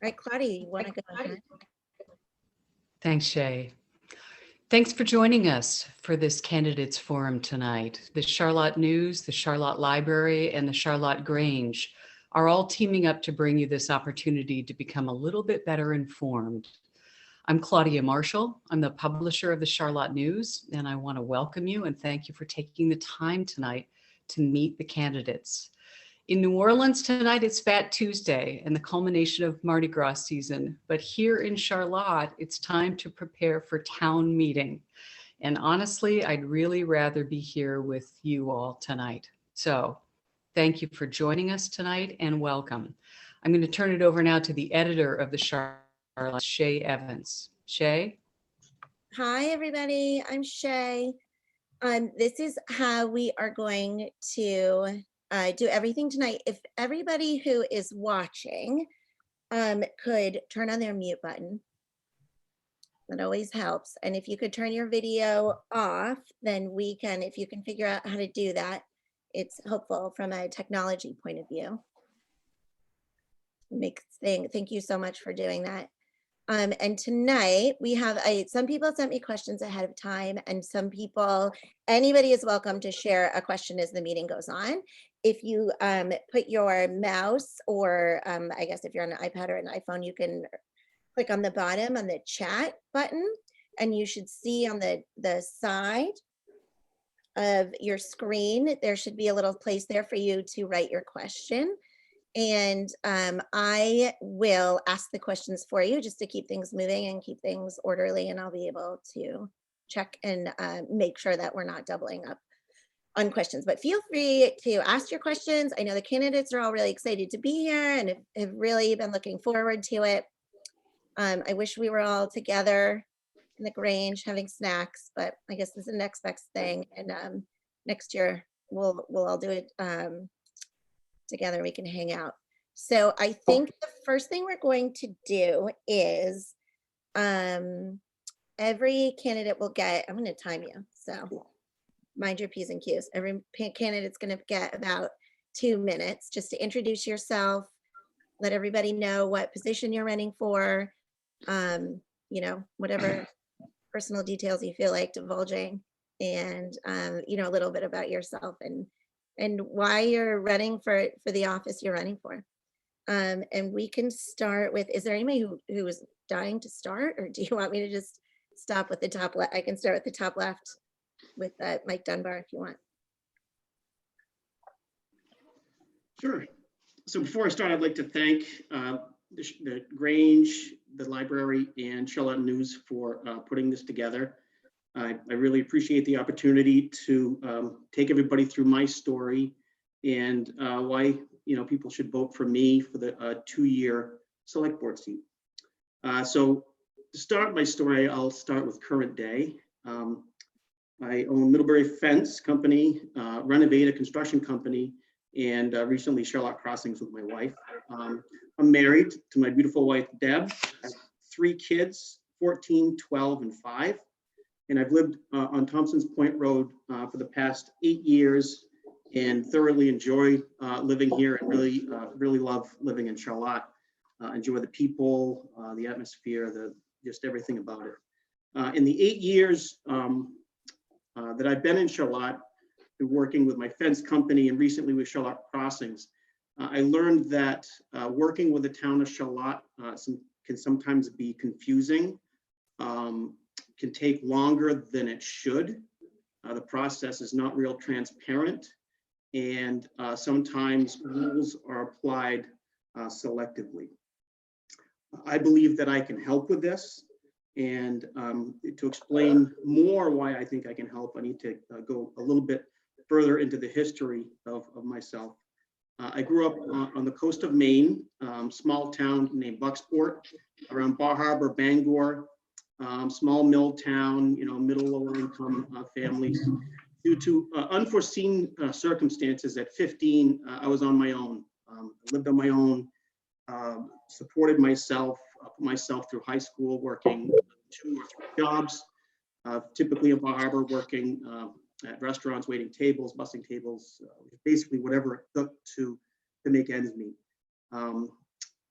right, Claudia, you want to go ahead? Thanks, Chea. Thanks for joining us for this candidates forum tonight. The Charlotte News, the Charlotte Library, and the Charlotte Grange are all teaming up to bring you this opportunity to become a little bit better informed. I'm Claudia Marshall. I'm the publisher of the Charlotte News, and I want to welcome you and thank you for taking the time tonight to meet the candidates. In New Orleans tonight, it's Fat Tuesday and the culmination of Mardi Gras season. But here in Charlotte, it's time to prepare for town meeting. And honestly, I'd really rather be here with you all tonight. So thank you for joining us tonight and welcome. I'm going to turn it over now to the editor of the Charlotte, Chea Evans. Chea? Hi, everybody. I'm Chea. This is how we are going to do everything tonight. If everybody who is watching could turn on their mute button, that always helps. And if you could turn your video off, then we can, if you can figure out how to do that, it's helpful from a technology point of view. Thank you so much for doing that. And tonight we have, some people sent me questions ahead of time, and some people, anybody is welcome to share a question as the meeting goes on. If you put your mouse, or I guess if you're on an iPad or an iPhone, you can click on the bottom on the chat button, and you should see on the side of your screen, there should be a little place there for you to write your question. And I will ask the questions for you just to keep things moving and keep things orderly, and I'll be able to check and make sure that we're not doubling up on questions. But feel free to ask your questions. I know the candidates are all really excited to be here and have really been looking forward to it. I wish we were all together in the Grange having snacks, but I guess this is the next best thing. And next year we'll all do it together. We can hang out. So I think the first thing we're going to do is every candidate will get, I'm going to time you, so mind your P's and Q's. Every candidate's going to get about 2 minutes just to introduce yourself, let everybody know what position you're running for, you know, whatever personal details you feel like divulging, and you know, a little bit about yourself and why you're running for the office you're running for. And we can start with, is there anybody who is dying to start, or do you want me to just stop with the top left? I can start with the top left with Mike Dunbar if you want. Sure. So before I start, I'd like to thank the Grange, the library, and Charlotte News for putting this together. I really appreciate the opportunity to take everybody through my story and why people should vote for me for the 2-year select board seat. So to start my story, I'll start with current day. I own Middlebury Fence Company, Renovate, a construction company, and recently Charlotte Crossings with my wife. I'm married to my beautiful wife, Deb. I have 3 kids, 14, 12, and 5. And I've lived on Thompson's Point Road for the past 8 years and thoroughly enjoy living here, and really love living in Charlotte. Enjoy the people, the atmosphere, just everything about it. In the 8 years that I've been in Charlotte, been working with my fence company and recently with Charlotte Crossings, I learned that working with the town of Charlotte can sometimes be confusing. Can take longer than it should. The process is not real transparent, and sometimes rules are applied selectively. I believe that I can help with this, and to explain more why I think I can help, I need to go a little bit further into the history of myself. I grew up on the coast of Maine, small town named Bucksport, around Bar Harbor, Bangor. Small mill town, middle lower income families. Due to unforeseen circumstances at 15, I was on my own. Lived on my own, supported myself, put myself through high school, working 2 or 3 jobs, typically in Bar Harbor, working at restaurants, waiting tables, bussing tables, basically whatever it took to make ends meet.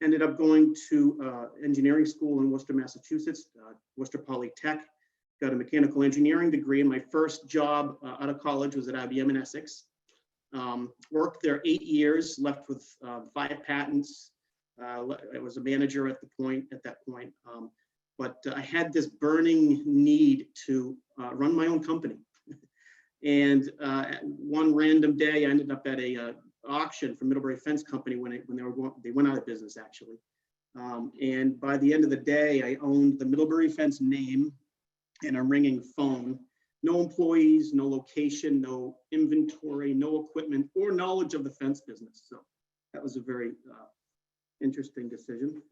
Ended up going to engineering school in Worcester, Massachusetts, Worcester Polytech. Got a mechanical engineering degree, and my first job out of college was at IBM in Essex. Worked there 8 years, left with 5 patents. I was a manager at that point. But I had this burning need to run my own company. And one random day, I ended up at a auction for Middlebury Fence Company when they went out of business, actually. And by the end of the day, I owned the Middlebury Fence name and a ringing phone. No employees, no location, no inventory, no equipment, or knowledge of the fence business. So that was a very interesting decision.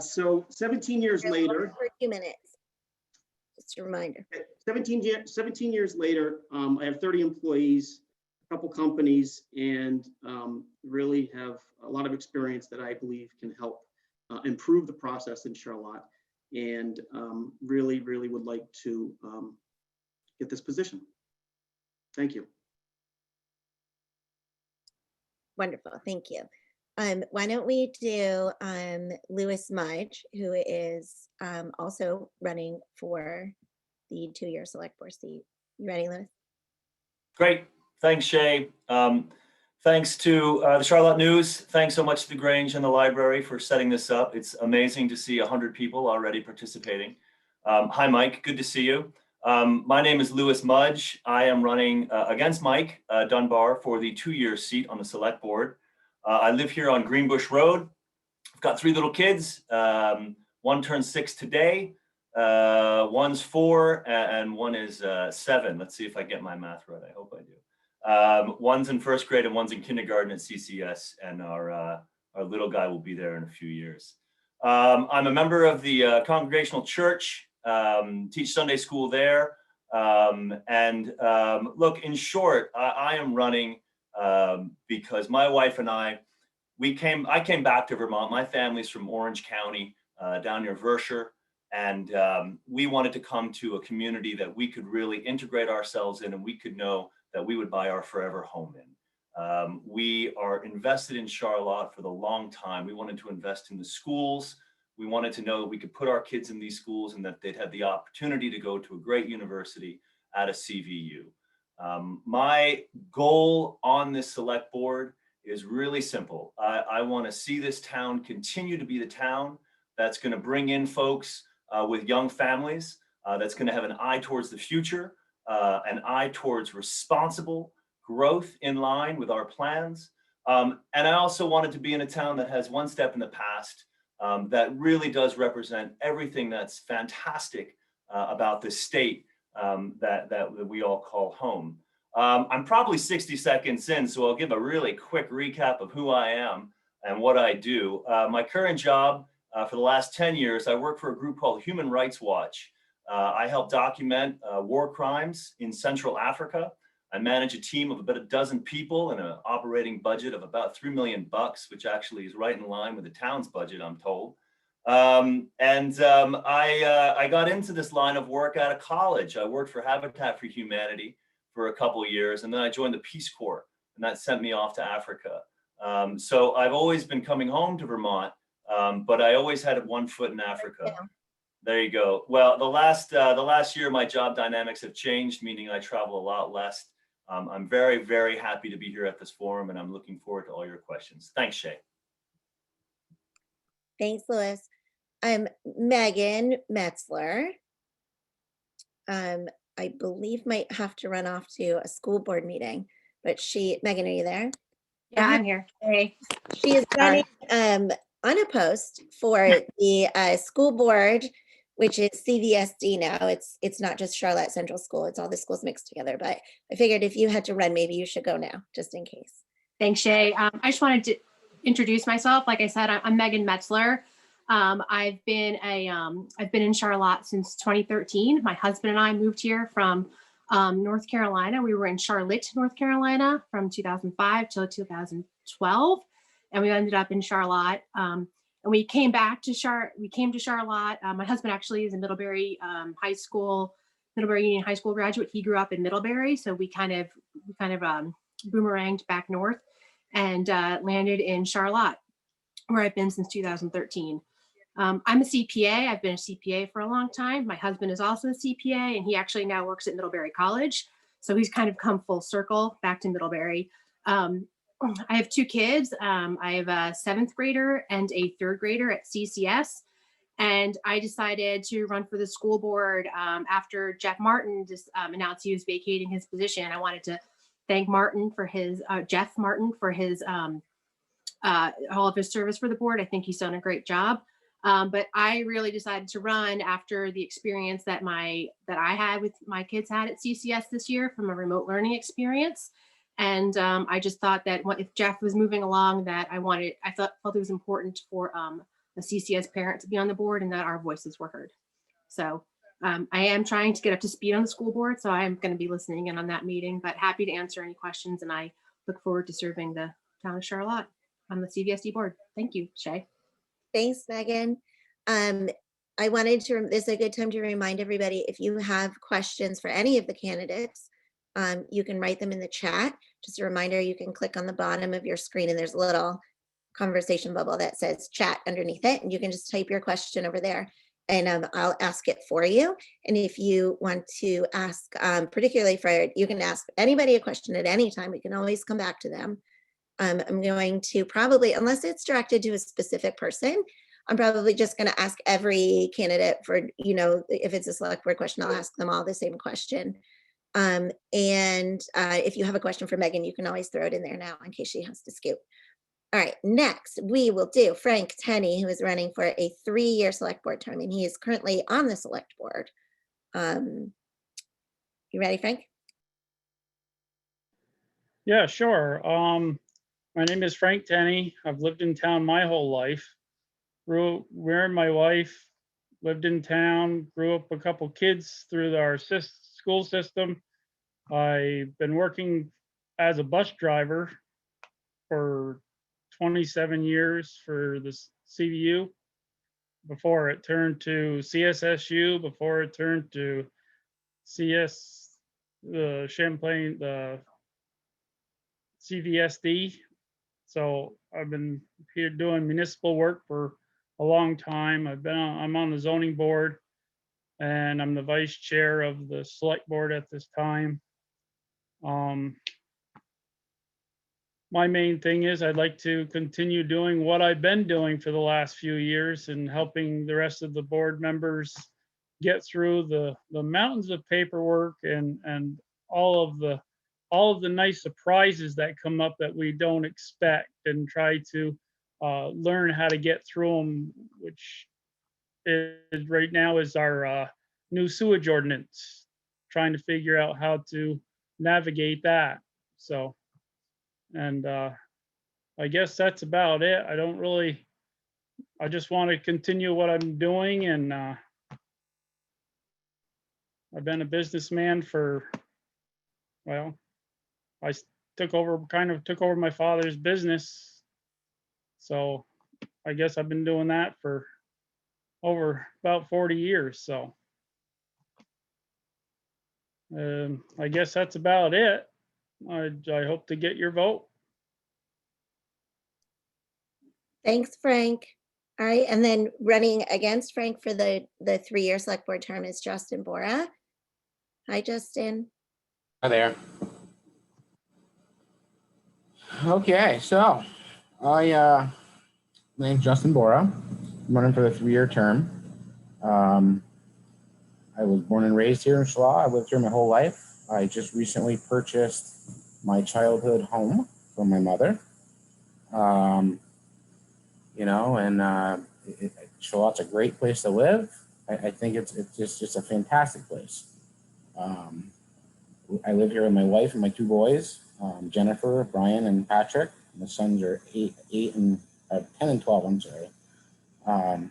So 17 years later. For 2 minutes. Just a reminder. 17 years later, I have 30 employees, a couple companies, and really have a lot of experience that I believe can help improve the process in Charlotte, and really would like to get this position. Thank you. Wonderful, thank you. Why don't we do Louis Mudge, who is also running for the 2-year select board seat. You ready, Louis? Great, thanks, Chea. Thanks to the Charlotte News. Thanks so much to the Grange and the library for setting this up. It's amazing to see 100 people already participating. Hi, Mike, good to see you. My name is Louis Mudge. I am running against Mike Dunbar for the 2-year seat on the select board. I live here on Greenbush Road. I've got 3 little kids. One turns 6 today, one's 4, and one is 7. Let's see if I get my math right. I hope I do. One's in 1st grade and one's in kindergarten at CCS, and our little guy will be there in a few years. I'm a member of the Congregational Church, teach Sunday school there. Look, in short, I am running because my wife and I came back to Vermont. My family's from Orange County, down near Vershire. And we wanted to come to a community that we could really integrate ourselves in, and we could know that we would buy our forever home in. We are invested in Charlotte for the long time. We wanted to invest in the schools. We wanted to know that we could put our kids in these schools and that they'd have the opportunity to go to a great university at a CVU. My goal on this select board is really simple. I want to see this town continue to be the town that's going to bring in folks with young families, that's going to have an eye towards the future, an eye towards responsible growth in line with our plans. And I also wanted to be in a town that has one step in the past that really does represent everything that's fantastic about this state that we all call home. I'm probably 60 seconds in, so I'll give a really quick recap of who I am and what I do. My current job for the last 10 years, I work for a group called Human Rights Watch. I help document war crimes in Central Africa. I manage a team of about a dozen people and an operating budget of about $3 million, which actually is right in line with the town's budget, I'm told. I got into this line of work out of college. I worked for Habitat for Humanity for a couple of years, and then I joined the Peace Corps, and that sent me off to Africa. So I've always been coming home to Vermont, but I always had one foot in Africa. Yeah. There you go. Well, the last year, my job dynamics have changed, meaning I travel a lot less. I'm very, very happy to be here at this forum, and I'm looking forward to all your questions. Thanks, Chea. Thanks, Louis. I'm Megan Metzler. I believe might have to run off to a school board meeting, but Megan, are you there? Yeah, I'm here. Hey. She is running unopposed for the school board, which is CVSD now. It's not just Charlotte Central School, it's all the schools mixed together. But I figured if you had to run, maybe you should go now, just in case. Thanks, Chea. I just wanted to introduce myself. Like I said, I'm Megan Metzler. I've been in Charlotte since 2013. My husband and I moved here from North Carolina. We were in Charlotte, North Carolina from 2005 till 2012. And we ended up in Charlotte. And we came back to Charlotte. My husband actually is a Middlebury Union High School graduate. He grew up in Middlebury. So we kind of boomeranged back north and landed in Charlotte. where I've been since 2013. I'm a CPA. I've been a CPA for a long time. My husband is also a CPA, and he actually now works at Middlebury College. So he's kind of come full circle back to Middlebury. I have 2 kids. I have a 7th grader and a 3rd grader at CCS. And I decided to run for the school board after Jeff Martin just announced he was vacating his position. I wanted to thank Martin for his, Jeff Martin for his, all of his service for the board. I think he's done a great job. But I really decided to run after the experience that I had with my kids had at CCS this year from a remote learning experience. And I just thought that if Jeff was moving along, that I felt it was important for a CCS parent to be on the board and that our voices were heard. So I am trying to get up to speed on the school board. So I'm going to be listening in on that meeting, but happy to answer any questions. And I look forward to serving the town of Charlotte on the CVSD board. Thank you, Chea. Thanks, Megan. I wanted to, this is a good time to remind everybody, if you have questions for any of the candidates, you can write them in the chat. Just a reminder, you can click on the bottom of your screen and there's a little conversation bubble that says chat underneath it. And you can just type your question over there and I'll ask it for you. And if you want to ask, particularly for, you can ask anybody a question at any time. We can always come back to them. I'm going to probably, unless it's directed to a specific person, I'm probably just going to ask every candidate for, if it's a select board question, I'll ask them all the same question. And if you have a question for Megan, you can always throw it in there now in case she has to scoot. All right, next we will do Frank Tenny, who is running for a 3-year select board term, and he is currently on the select board. You ready, Frank? Yeah, sure. My name is Frank Tenny. I've lived in town my whole life. Married my wife, lived in town, grew up a couple kids through our school system. I've been working as a bus driver for 27 years for the CVU before it turned to CSSU, before it turned to Champlain, the CVSD. So I've been here doing municipal work for a long time. I'm on the zoning board and I'm the vice chair of the select board at this time. My main thing is I'd like to continue doing what I've been doing for the last few years and helping the rest of the board members get through the mountains of paperwork and all of the nice surprises that come up that we don't expect, and try to learn how to get through them, which is right now is our new sewage ordinance, trying to figure out how to navigate that. So, and I guess that's about it. I just want to continue what I'm doing, and I've been a businessman for, well, I took over my father's business. So I guess I've been doing that for over about 40 years. So I guess that's about it. I hope to get your vote. Thanks, Frank. All right, and then running against Frank for the 3-year select board term is Justin Borah. Hi, Justin. Hi there. Okay, so my name's Justin Borah. I'm running for the 3-year term. I was born and raised here in Charlotte. I lived here my whole life. I just recently purchased my childhood home from my mother. Charlotte's a great place to live. I think it's just a fantastic place. I live here with my wife and my 2 boys, Jennifer, Brian, and Patrick. My sons are 10 and 12. I'm sorry. And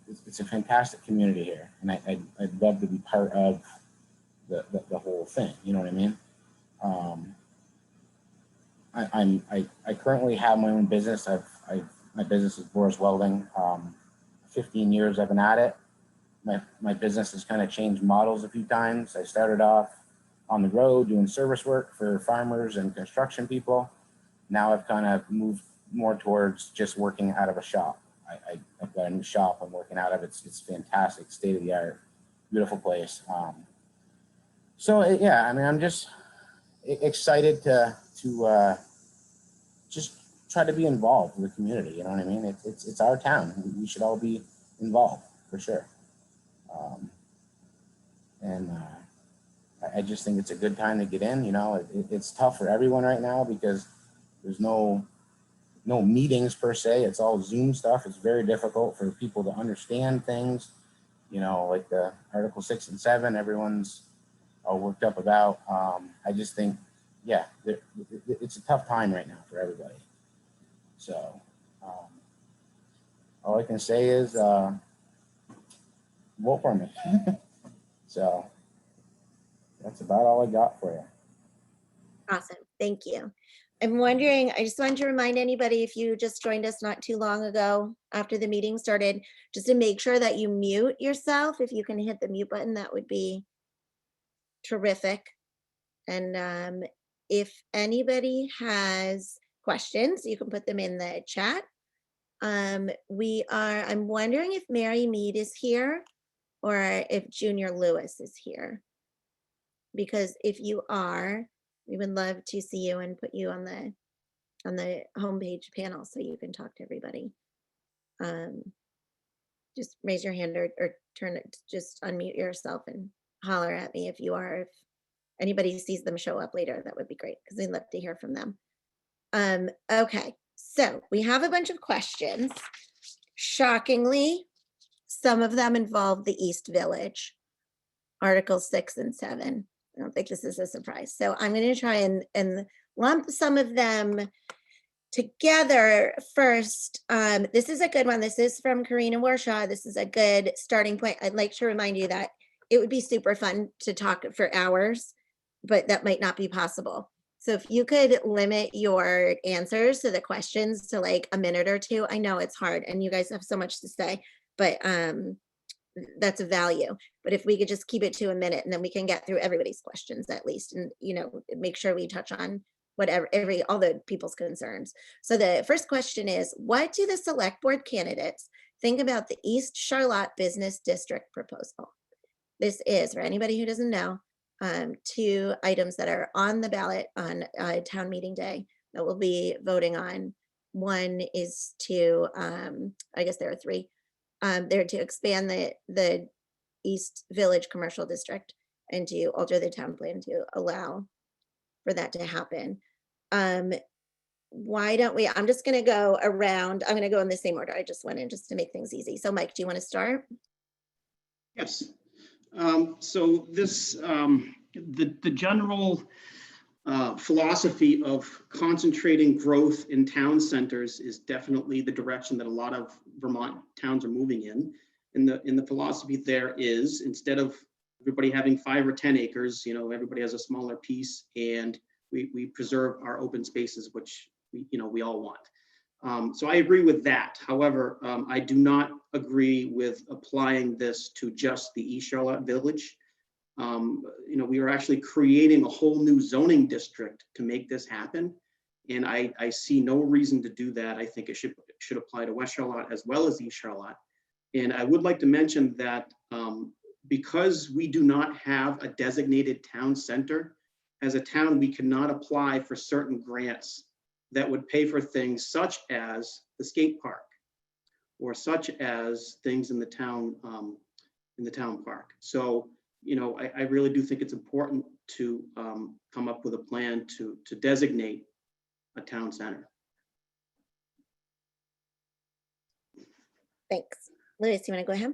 it's a fantastic community here, and I'd love to be part of the whole thing. You know what I mean? I currently have my own business. My business is Borah's Welding. 15 years I've been at it. My business has kind of changed models a few times. I started off on the road doing service work for farmers and construction people. Now I've kind of moved more towards just working out of a shop. I've got a new shop I'm working out of. It's fantastic, state of the art, beautiful place. Yeah, I mean, I'm just excited to just try to be involved with the community. You know what I mean? It's our town. We should all be involved for sure. I just think it's a good time to get in. You know, it's tough for everyone right now because there's no meetings per se. It's all Zoom stuff. It's very difficult for people to understand things. You know, like the Article 6 and 7, everyone's all worked up about. I just think, yeah, it's a tough time right now for everybody. So all I can say is vote for me. So that's about all I got for you. Awesome. Thank you. I'm wondering, I just wanted to remind anybody, if you just joined us not too long ago after the meeting started, just to make sure that you mute yourself. If you can hit the mute button, that would be terrific. And if anybody has questions, you can put them in the chat. I'm wondering if Mary Mead is here or if Junior Lewis is here. Because if you are, we would love to see you and put you on the homepage panel so you can talk to everybody. Just raise your hand or turn it, just unmute yourself and holler at me if you are. If anybody sees them show up later, that would be great because I'd love to hear from them. Okay, so we have a bunch of questions. Shockingly, some of them involve the East Village, Articles 6 and 7. I don't think this is a surprise. So I'm going to try and lump some of them together first. This is a good one. This is from Karina Warshaw. This is a good starting point. I'd like to remind you that it would be super fun to talk for hours, but that might not be possible. So if you could limit your answers to the questions to like a minute or two. I know it's hard and you guys have so much to say, but that's a value. But if we could just keep it to a minute and then we can get through everybody's questions at least, and make sure we touch on whatever all the people's concerns. So the first question is, what do the select board candidates think about the East Charlotte Business District proposal? This is, for anybody who doesn't know, 2 items that are on the ballot on town meeting day that we'll be voting on. One is to, I guess there are 3. They're to expand the East Village Commercial District and to alter the town plan to allow for that to happen. Why don't we, I'm just going to go around. I'm going to go in the same order I just went in just to make things easy. So Mike, do you want to start? Yes. So this, the general philosophy of concentrating growth in town centers is definitely the direction that a lot of Vermont towns are moving in. And the philosophy there is, instead of everybody having 5 or 10 acres, everybody has a smaller piece, and we preserve our open spaces, which we all want. So I agree with that. However, I do not agree with applying this to just the East Charlotte Village. We are actually creating a whole new zoning district to make this happen. And I see no reason to do that. I think it should apply to West Charlotte as well as East Charlotte. And I would like to mention that because we do not have a designated town center, as a town, we cannot apply for certain grants that would pay for things such as the skate park or such as things in the town park. So, I really do think it's important to come up with a plan to designate a town center. Thanks. Louis, you want to go ahead?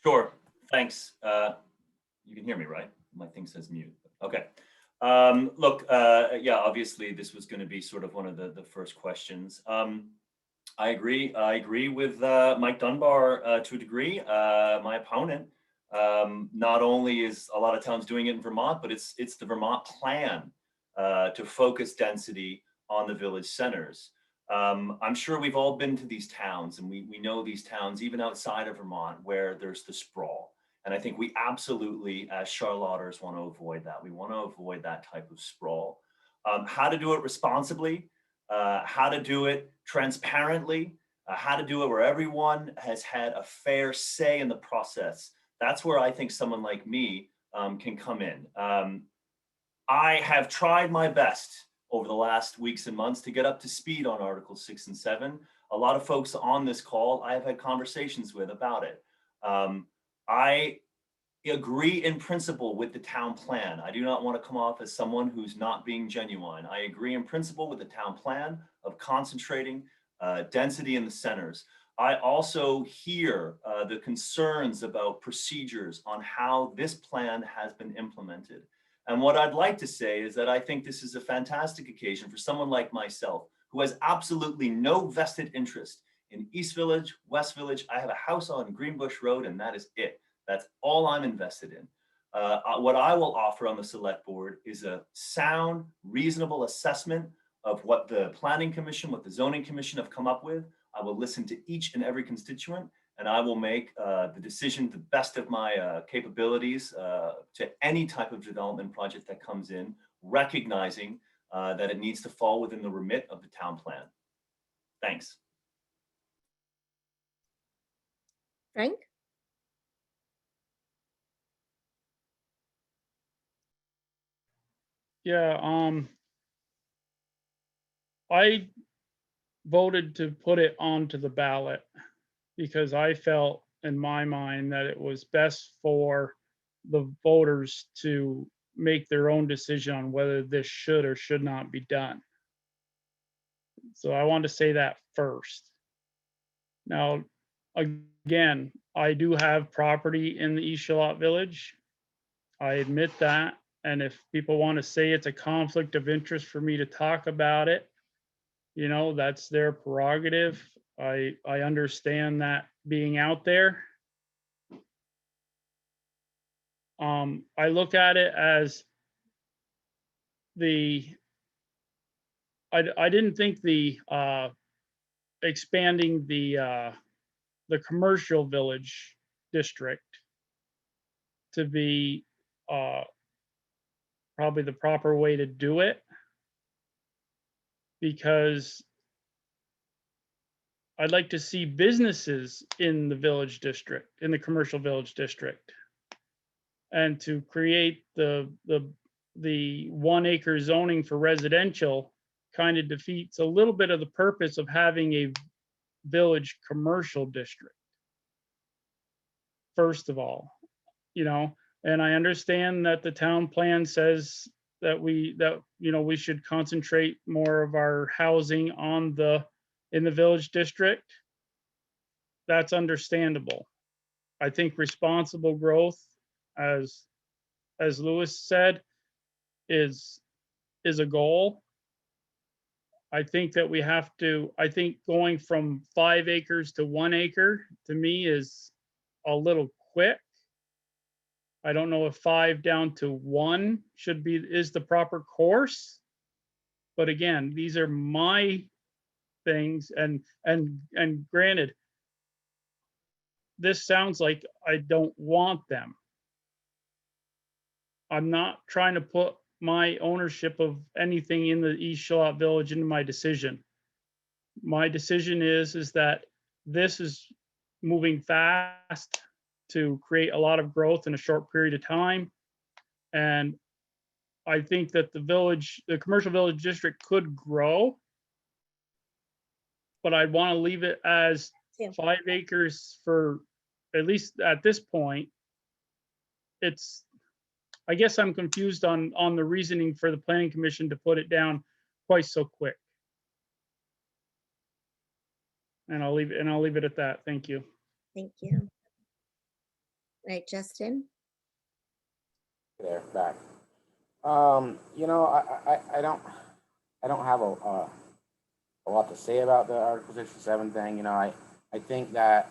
Sure, thanks. You can hear me, right? My thing says mute. Okay. Look, yeah, obviously this was going to be sort of one of the first questions. I agree with Mike Dunbar to a degree. My opponent, not only is a lot of towns doing it in Vermont, but it's the Vermont plan to focus density on the village centers. I'm sure we've all been to these towns, and we know these towns even outside of Vermont where there's the sprawl. And I think we absolutely, as Charlotters, want to avoid that. We want to avoid that type of sprawl. How to do it responsibly? how to do it transparently, how to do it where everyone has had a fair say in the process. That's where I think someone like me can come in. I have tried my best over the last weeks and months to get up to speed on Articles 6 and 7. A lot of folks on this call I have had conversations with about it. I agree in principle with the town plan. I do not want to come off as someone who's not being genuine. I agree in principle with the town plan of concentrating density in the centers. I also hear the concerns about procedures on how this plan has been implemented. And what I'd like to say is that I think this is a fantastic occasion for someone like myself who has absolutely no vested interest in East Village, West Village. I have a house on Greenbush Road and that is it. That's all I'm invested in. What I will offer on the select board is a sound, reasonable assessment of what the planning commission, what the zoning commission have come up with. I will listen to each and every constituent, and I will make the decision to the best of my capabilities to any type of development project that comes in, recognizing that it needs to fall within the remit of the town plan. Thanks. Frank? Yeah, I voted to put it onto the ballot because I felt in my mind that it was best for the voters to make their own decision on whether this should or should not be done. So I want to say that first. Now, again, I do have property in the East Charlotte Village. I admit that. And if people want to say it's a conflict of interest for me to talk about it, you know, that's their prerogative. I understand that being out there. I look at it as I didn't think the expanding the commercial village district to be probably the proper way to do it, because I'd like to see businesses in the village district, in the commercial village district. And to create the 1 acre zoning for residential kind of defeats a little bit of the purpose of having a village commercial district. First of all, you know, and I understand that the town plan says that we should concentrate more of our housing on in the village district. That's understandable. I think responsible growth, as Lewis said, is a goal. I think that we have to, I think going from 5 acres to 1 acre to me is a little quick. I don't know if 5 down to 1 is the proper course. But again, these are my things, and granted, this sounds like I don't want them. I'm not trying to put my ownership of anything in the East Charlotte Village into my decision. My decision is that this is moving fast to create a lot of growth in a short period of time. And I think that the commercial village district could grow, but I'd want to leave it as 5 acres for, at least at this point. I guess I'm confused on the reasoning for the planning commission to put it down quite so quick. And I'll leave it at that. Thank you. Thank you. Right, Justin? There, back. You know, I don't have a lot to say about the Article 67 thing. You know, I think that,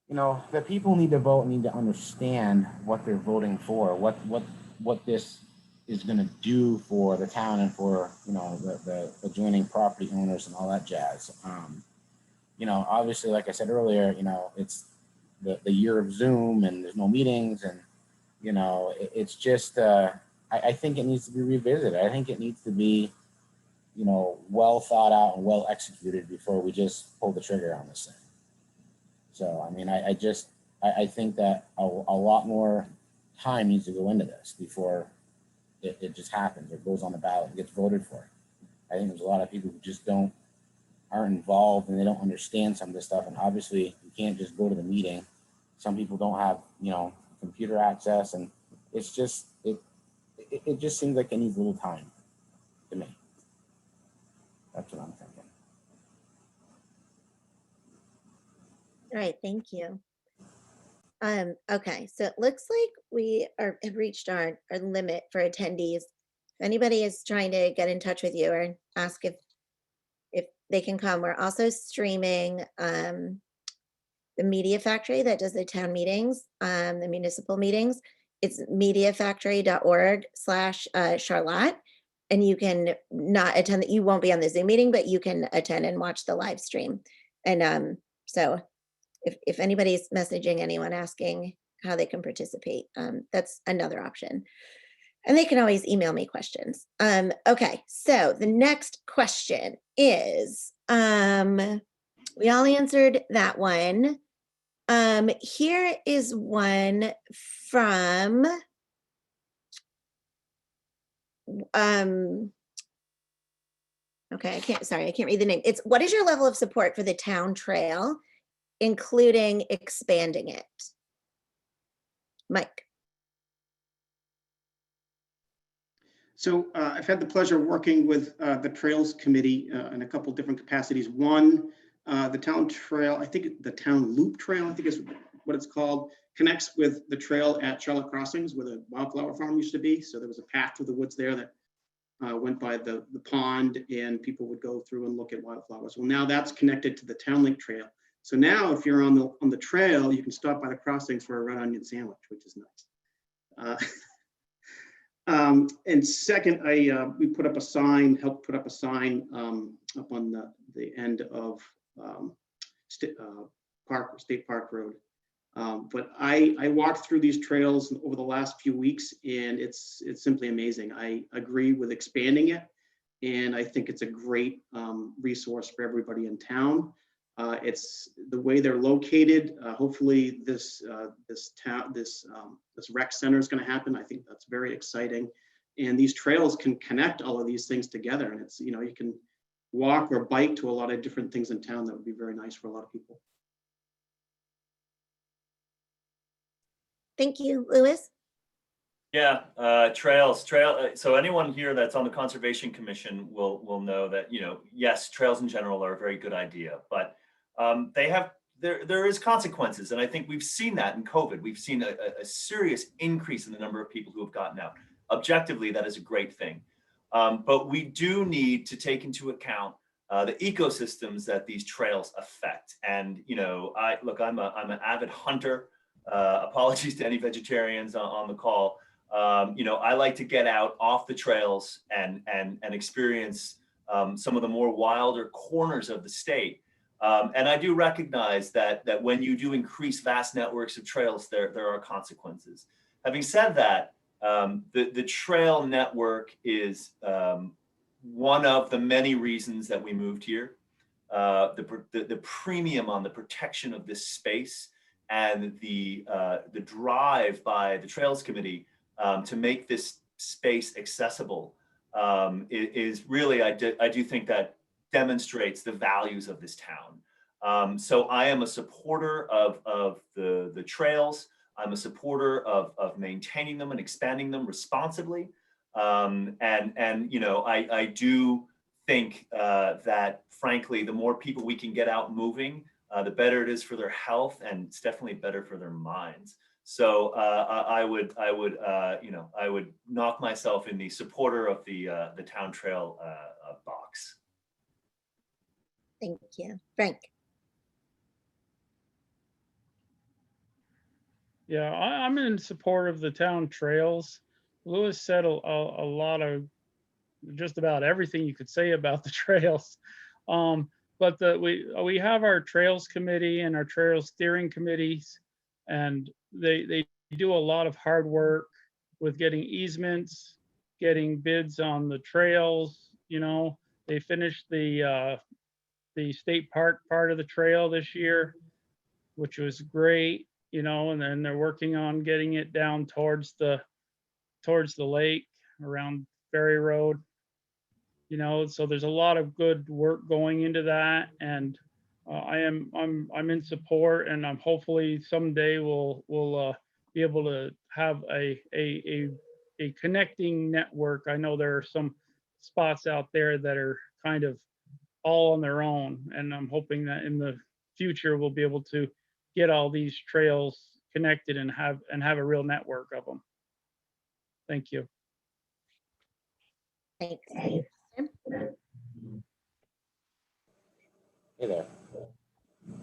you know, the people need to vote, need to understand what they're voting for, what this is going to do for the town and for, you know, the adjoining property owners and all that jazz. You know, obviously, like I said earlier, you know, it's the year of Zoom and there's no meetings, and, you know, it's just, I think it needs to be revisited. I think it needs to be you know, well thought out and well executed before we just pull the trigger on this thing. So, I mean, I think that a lot more time needs to go into this before it just happens. It goes on the ballot and gets voted for. I think there's a lot of people who just aren't involved and they don't understand some of this stuff. And obviously you can't just go to the meeting. Some people don't have, you know, computer access, and it's just, it just seems like it needs a little time to me. That's what I'm thinking. All right, thank you. Okay, so it looks like we have reached our limit for attendees. If anybody is trying to get in touch with you or ask if they can come, we're also streaming the Media Factory that does the town meetings, the municipal meetings. It's mediafactory.org/Charlotte. And you can not attend, you won't be on the Zoom meeting, but you can attend and watch the live stream. And so if anybody's messaging anyone asking how they can participate, that's another option. And they can always email me questions. Okay, so the next question is, we all answered that one. Here is one from, okay, I can't read the name. It's, what is your level of support for the town trail, including expanding it? Mike. So I've had the pleasure of working with the Trails Committee in a couple different capacities. One, the town trail, I think the town loop trail, I think is what it's called, connects with the trail at Charlotte Crossings where the wildflower farm used to be. So there was a path through the woods there that went by the pond, and people would go through and look at wildflowers. Well, now that's connected to the Town Link Trail. So now if you're on the trail, you can stop by the crossings for a red onion sandwich, which is nice. And second, we put up a sign, helped put up a sign up on the end of State Park Road. But I walked through these trails over the last few weeks, and it's simply amazing. I agree with expanding it, and I think it's a great resource for everybody in town. It's the way they're located. Hopefully this rec center is going to happen. I think that's very exciting. And these trails can connect all of these things together. And it's, you know, you can walk or bike to a lot of different things in town that would be very nice for a lot of people. Thank you, Louis. Yeah, trails. So anyone here that's on the Conservation Commission will know that, you know, yes, trails in general are a very good idea, but there is consequences, and I think we've seen that in COVID. We've seen a serious increase in the number of people who have gotten out. Objectively, that is a great thing, but we do need to take into account the ecosystems that these trails affect. And you know, I'm an avid hunter. Apologies to any vegetarians on the call. You know, I like to get out off the trails and experience some of the more wilder corners of the state. And I do recognize that when you do increase vast networks of trails, there are consequences. Having said that, the trail network is one of the many reasons that we moved here. The premium on the protection of this space and the drive by the Trails Committee to make this space accessible is really, I do think that demonstrates the values of this town. So I am a supporter of the trails. I'm a supporter of maintaining them and expanding them responsibly. And you know, I do think that frankly, the more people we can get out moving, the better it is for their health, and it's definitely better for their minds. So I would knock myself in the supporter of the town trail box. Thank you. Frank. Yeah, I'm in support of the town trails. Louis said a lot of just about everything you could say about the trails. But we have our trails committee and our trails steering committees, and they do a lot of hard work with getting easements, getting bids on the trails. You know, They finished the state park part of the trail this year, which was great, you know, and then they're working on getting it down towards the lake around Ferry Road. You know, so there's a lot of good work going into that, and I'm in support, and I'm hopefully someday we'll be able to have a connecting network. I know there are some spots out there that are kind of all on their own, and I'm hoping that in the future we'll be able to get all these trails connected and have a real network of them. Thank you. Thanks. Hey there.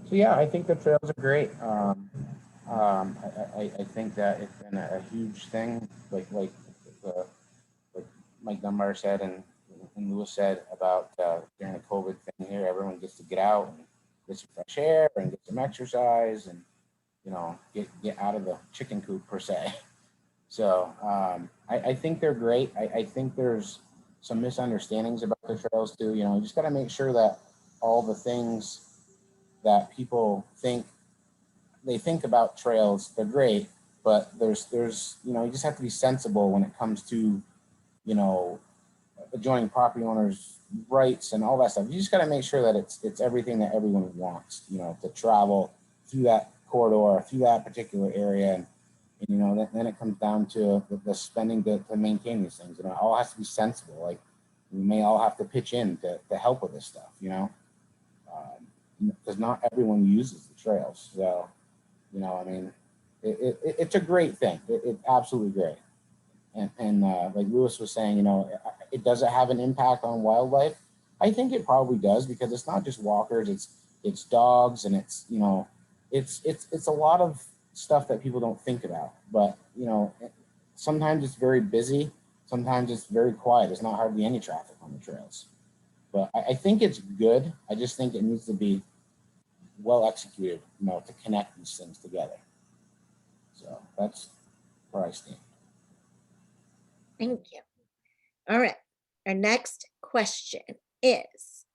So yeah, I think the trails are great. I think that it's been a huge thing, like Mike Dunbar said and Lewis said about during the COVID thing here, everyone gets to get out and get some fresh air and get some exercise and, you know, get out of the chicken coop per se. So I think they're great. I think there's some misunderstandings about the trails too. You know, you just got to make sure that all the things that people think about trails, they're great, but there's you know, you just have to be sensible when it comes to, you know, adjoining property owners' rights and all that stuff. You just got to make sure that it's everything that everyone wants, you know, to travel through that corridor, through that particular area, and you know, then it comes down to the spending to maintain these things. You know, it all has to be sensible. Like, we may all have to pitch in to help with this stuff, you know, because not everyone uses the trails. So, you know, I mean, it's a great thing. It's absolutely great. And like Lewis was saying, you know, it doesn't have an impact on wildlife. I think it probably does, because it's not just walkers, it's dogs, and it's, you know, it's a lot of stuff that people don't think about. But, you know, sometimes it's very busy, sometimes it's very quiet. There's not hardly any traffic on the trails. But I think it's good. I just think it needs to be well executed, you know, to connect these things together. So that's where I stand. Thank you. All right. Our next question is,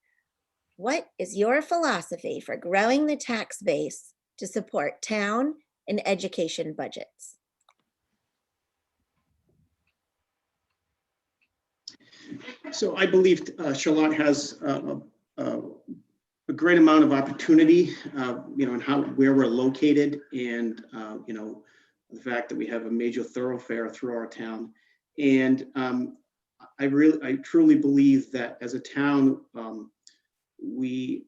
what is your philosophy for growing the tax base to support town and education budgets? So I believe Charlotte has a great amount of opportunity, you know, and where we're located, and you know, the fact that we have a major thoroughfare through our town. And I truly believe that as a town, we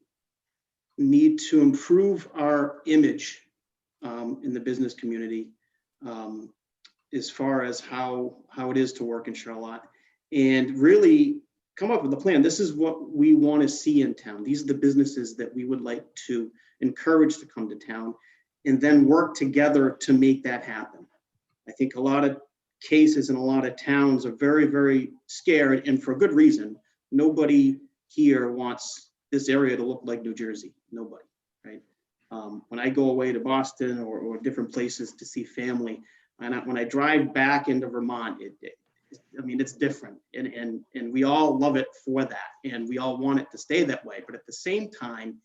need to improve our image in the business community, as far as how it is to work in Charlotte, and really come up with a plan. This is what we want to see in town. These are the businesses that we would like to encourage to come to town, and then work together to make that happen. I think a lot of cases in a lot of towns are very, very scared, and for a good reason. Nobody here wants this area to look like New Jersey. Nobody, right? When I go away to Boston or different places to see family, and when I drive back into Vermont, I mean, it's different, and we all love it for that, and we all want it to stay that way. But at the same time,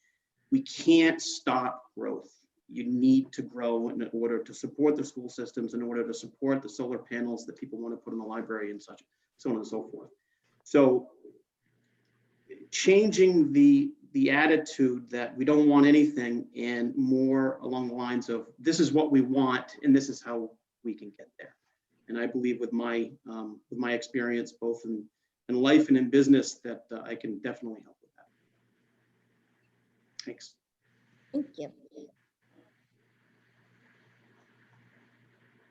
we can't stop growth. You need to grow in order to support the school systems, in order to support the solar panels that people want to put in the library and such, so on and so forth. So changing the attitude that we don't want anything, and more along the lines of, this is what we want and this is how we can get there. And I believe with my experience, both in life and in business, that I can definitely help with that. Thanks. Thank you.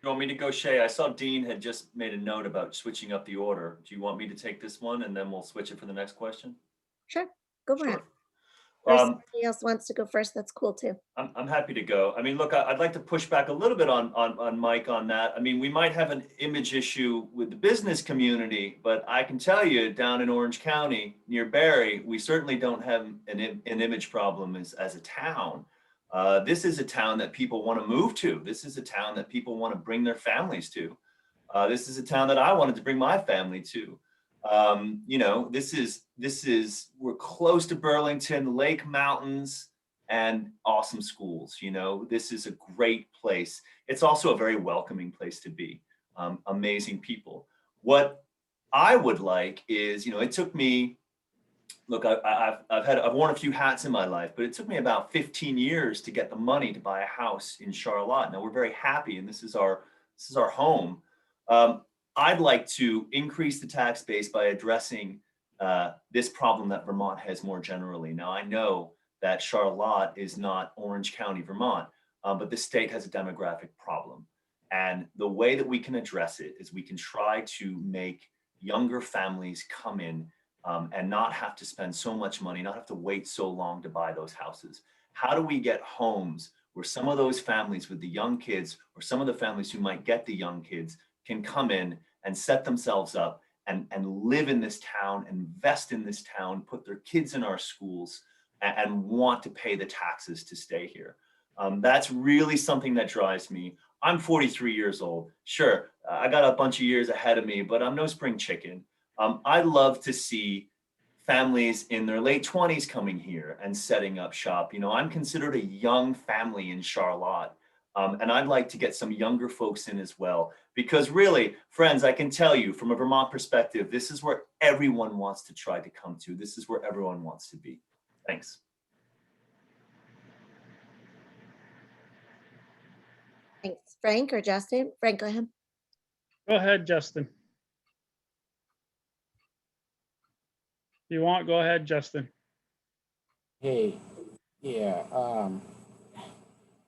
You want me to go, Chea? I saw Dean had just made a note about switching up the order. Do you want me to take this one and then we'll switch it for the next question? Sure, go for it. Sure. Or if somebody else wants to go first, that's cool too. I'm happy to go. I mean, look, I'd like to push back a little bit on Mike on that. I mean, we might have an image issue with the business community, but I can tell you down in Orange County near Barre, we certainly don't have an image problem as a town. This is a town that people want to move to. This is a town that people want to bring their families to. This is a town that I wanted to bring my family to. You know, this is we're close to Burlington, Lake Mountains, and awesome schools. You know, this is a great place. It's also a very welcoming place to be. Amazing people. What I would like is, you know, it took me, look, I've worn a few hats in my life, but it took me about 15 years to get the money to buy a house in Charlotte. Now we're very happy, and this is our home. I'd like to increase the tax base by addressing this problem that Vermont has more generally. Now I know that Charlotte is not Orange County, Vermont, but the state has a demographic problem. And the way that we can address it is we can try to make younger families come in and not have to spend so much money, not have to wait so long to buy those houses. How do we get homes where some of those families with the young kids, or some of the families who might get the young kids, can come in and set themselves up and live in this town, invest in this town, put their kids in our schools, and want to pay the taxes to stay here? That's really something that drives me. I'm 43 years old. Sure, I got a bunch of years ahead of me, but I'm no spring chicken. I love to see families in their late 20s coming here and setting up shop. You know, I'm considered a young family in Charlotte. And I'd like to get some younger folks in as well, because really, friends, I can tell you from a Vermont perspective, this is where everyone wants to try to come to. This is where everyone wants to be. Thanks. Thanks. Frank or Justin? Frank, go ahead. Go ahead, Justin. If you want, go ahead, Justin. Hey, yeah,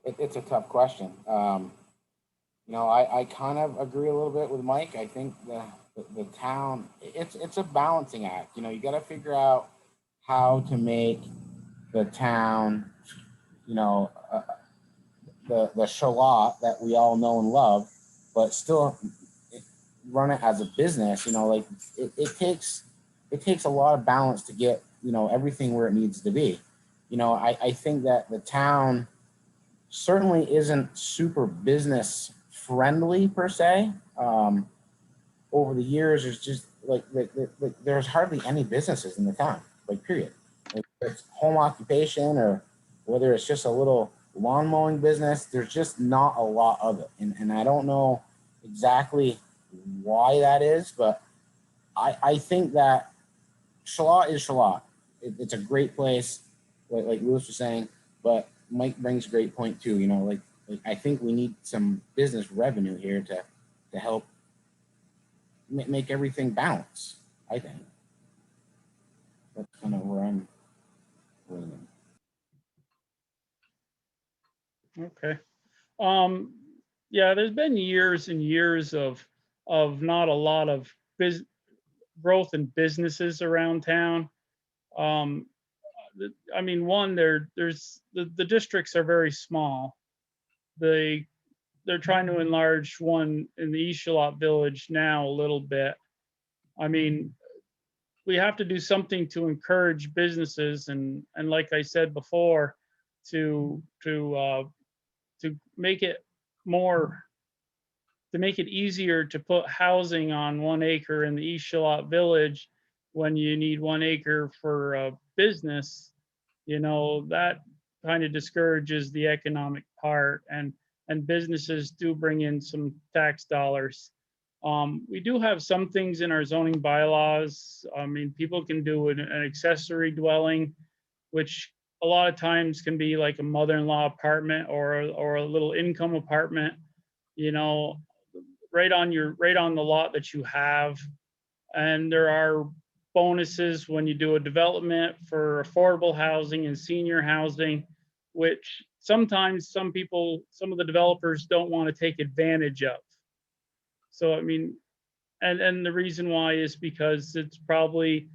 it's a tough question. You know, I kind of agree a little bit with Mike. I think the town, it's a balancing act. You know, you got to figure out how to make the town, you know, the Charlotte that we all know and love, but still run it as a business. You know, like it takes a lot of balance to get, you know, everything where it needs to be. You know, I think that the town certainly isn't super business friendly per se. Over the years, there's just like there's hardly any businesses in the town, like period. Like, it's home occupation or whether it's just a little lawn mowing business, there's just not a lot of it. And I don't know exactly why that is, but I think that Charlotte is Charlotte. It's a great place, like Lewis was saying, but Mike brings a great point too. You know, like I think we need some business revenue here to help make everything balance. I think that's kind of where I'm leaning. Okay. Yeah, there's been years and years of not a lot of growth in businesses around town. I mean, one, there's the districts are very small. They're trying to enlarge one in the East Charlotte Village now a little bit. I mean, we have to do something to encourage businesses and like I said before, to make it more, to make it easier to put housing on 1 acre in the East Charlotte Village when you need 1 acre for a business. You know, that kind of discourages the economic part, and businesses do bring in some tax dollars. We do have some things in our zoning bylaws. I mean, people can do an accessory dwelling, which a lot of times can be like a mother-in-law apartment or a little income apartment, you know, right on the lot that you have. And there are bonuses when you do a development for affordable housing and senior housing, which sometimes some of the developers don't want to take advantage of. So, I mean, and the reason why is because it's probably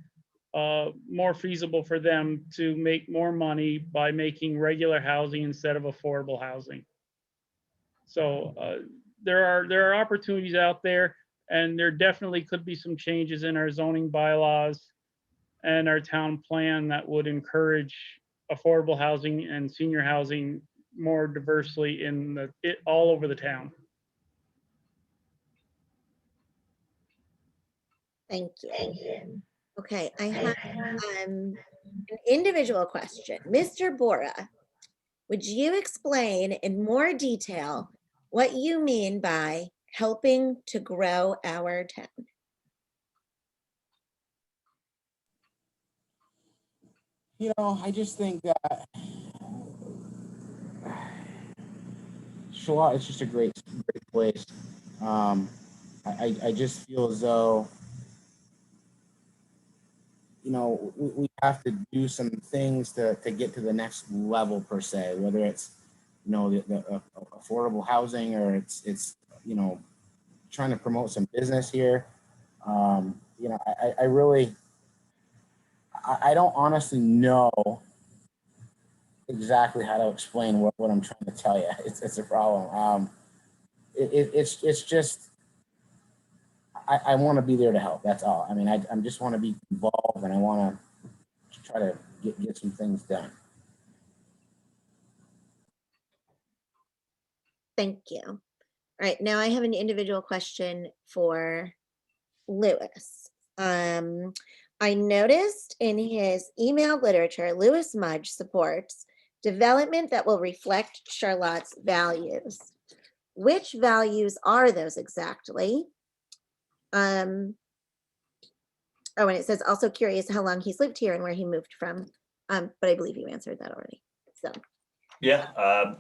more feasible for them to make more money by making regular housing instead of affordable housing. So there are opportunities out there, and there definitely could be some changes in our zoning bylaws and our town plan that would encourage affordable housing and senior housing more diversely all over the town. Thank you. Okay, I have an individual question. Mr. Borah, would you explain in more detail what you mean by helping to grow our town? I just think that Charlotte is just a great place. I just feel as though, we have to do some things to get to the next level per se, whether it's, the affordable housing, or it's, trying to promote some business here. I really, I don't honestly know exactly how to explain what I'm trying to tell you. It's a problem. It's just, I want to be there to help. That's all. I mean, I just want to be involved, and I want to try to get some things done. Thank you. All right, now I have an individual question for Lewis. I noticed in his email literature, Lewis Mudge supports development that will reflect Charlotte's values. Which values are those exactly? Oh, and it says also curious how long he's lived here and where he moved from. But I believe you answered that already. So Yeah,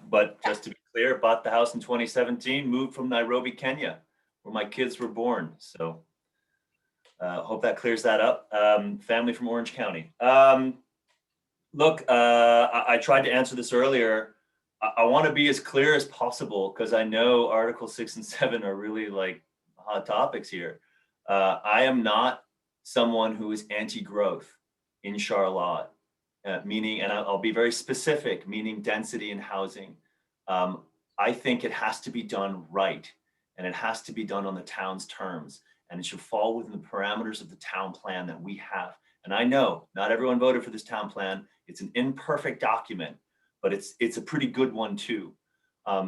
but just to be clear, bought the house in 2017, moved from Nairobi, Kenya, where my kids were born. So hope that clears that up. Family from Orange County. Look, I tried to answer this earlier. I want to be as clear as possible because I know Article 6 and 7 are really like hot topics here. I am not someone who is anti-growth in Charlotte, meaning, and I'll be very specific, meaning density in housing. I think it has to be done right, and it has to be done on the town's terms, and it should fall within the parameters of the town plan that we have. And I know not everyone voted for this town plan. It's an imperfect document, but it's a pretty good one too.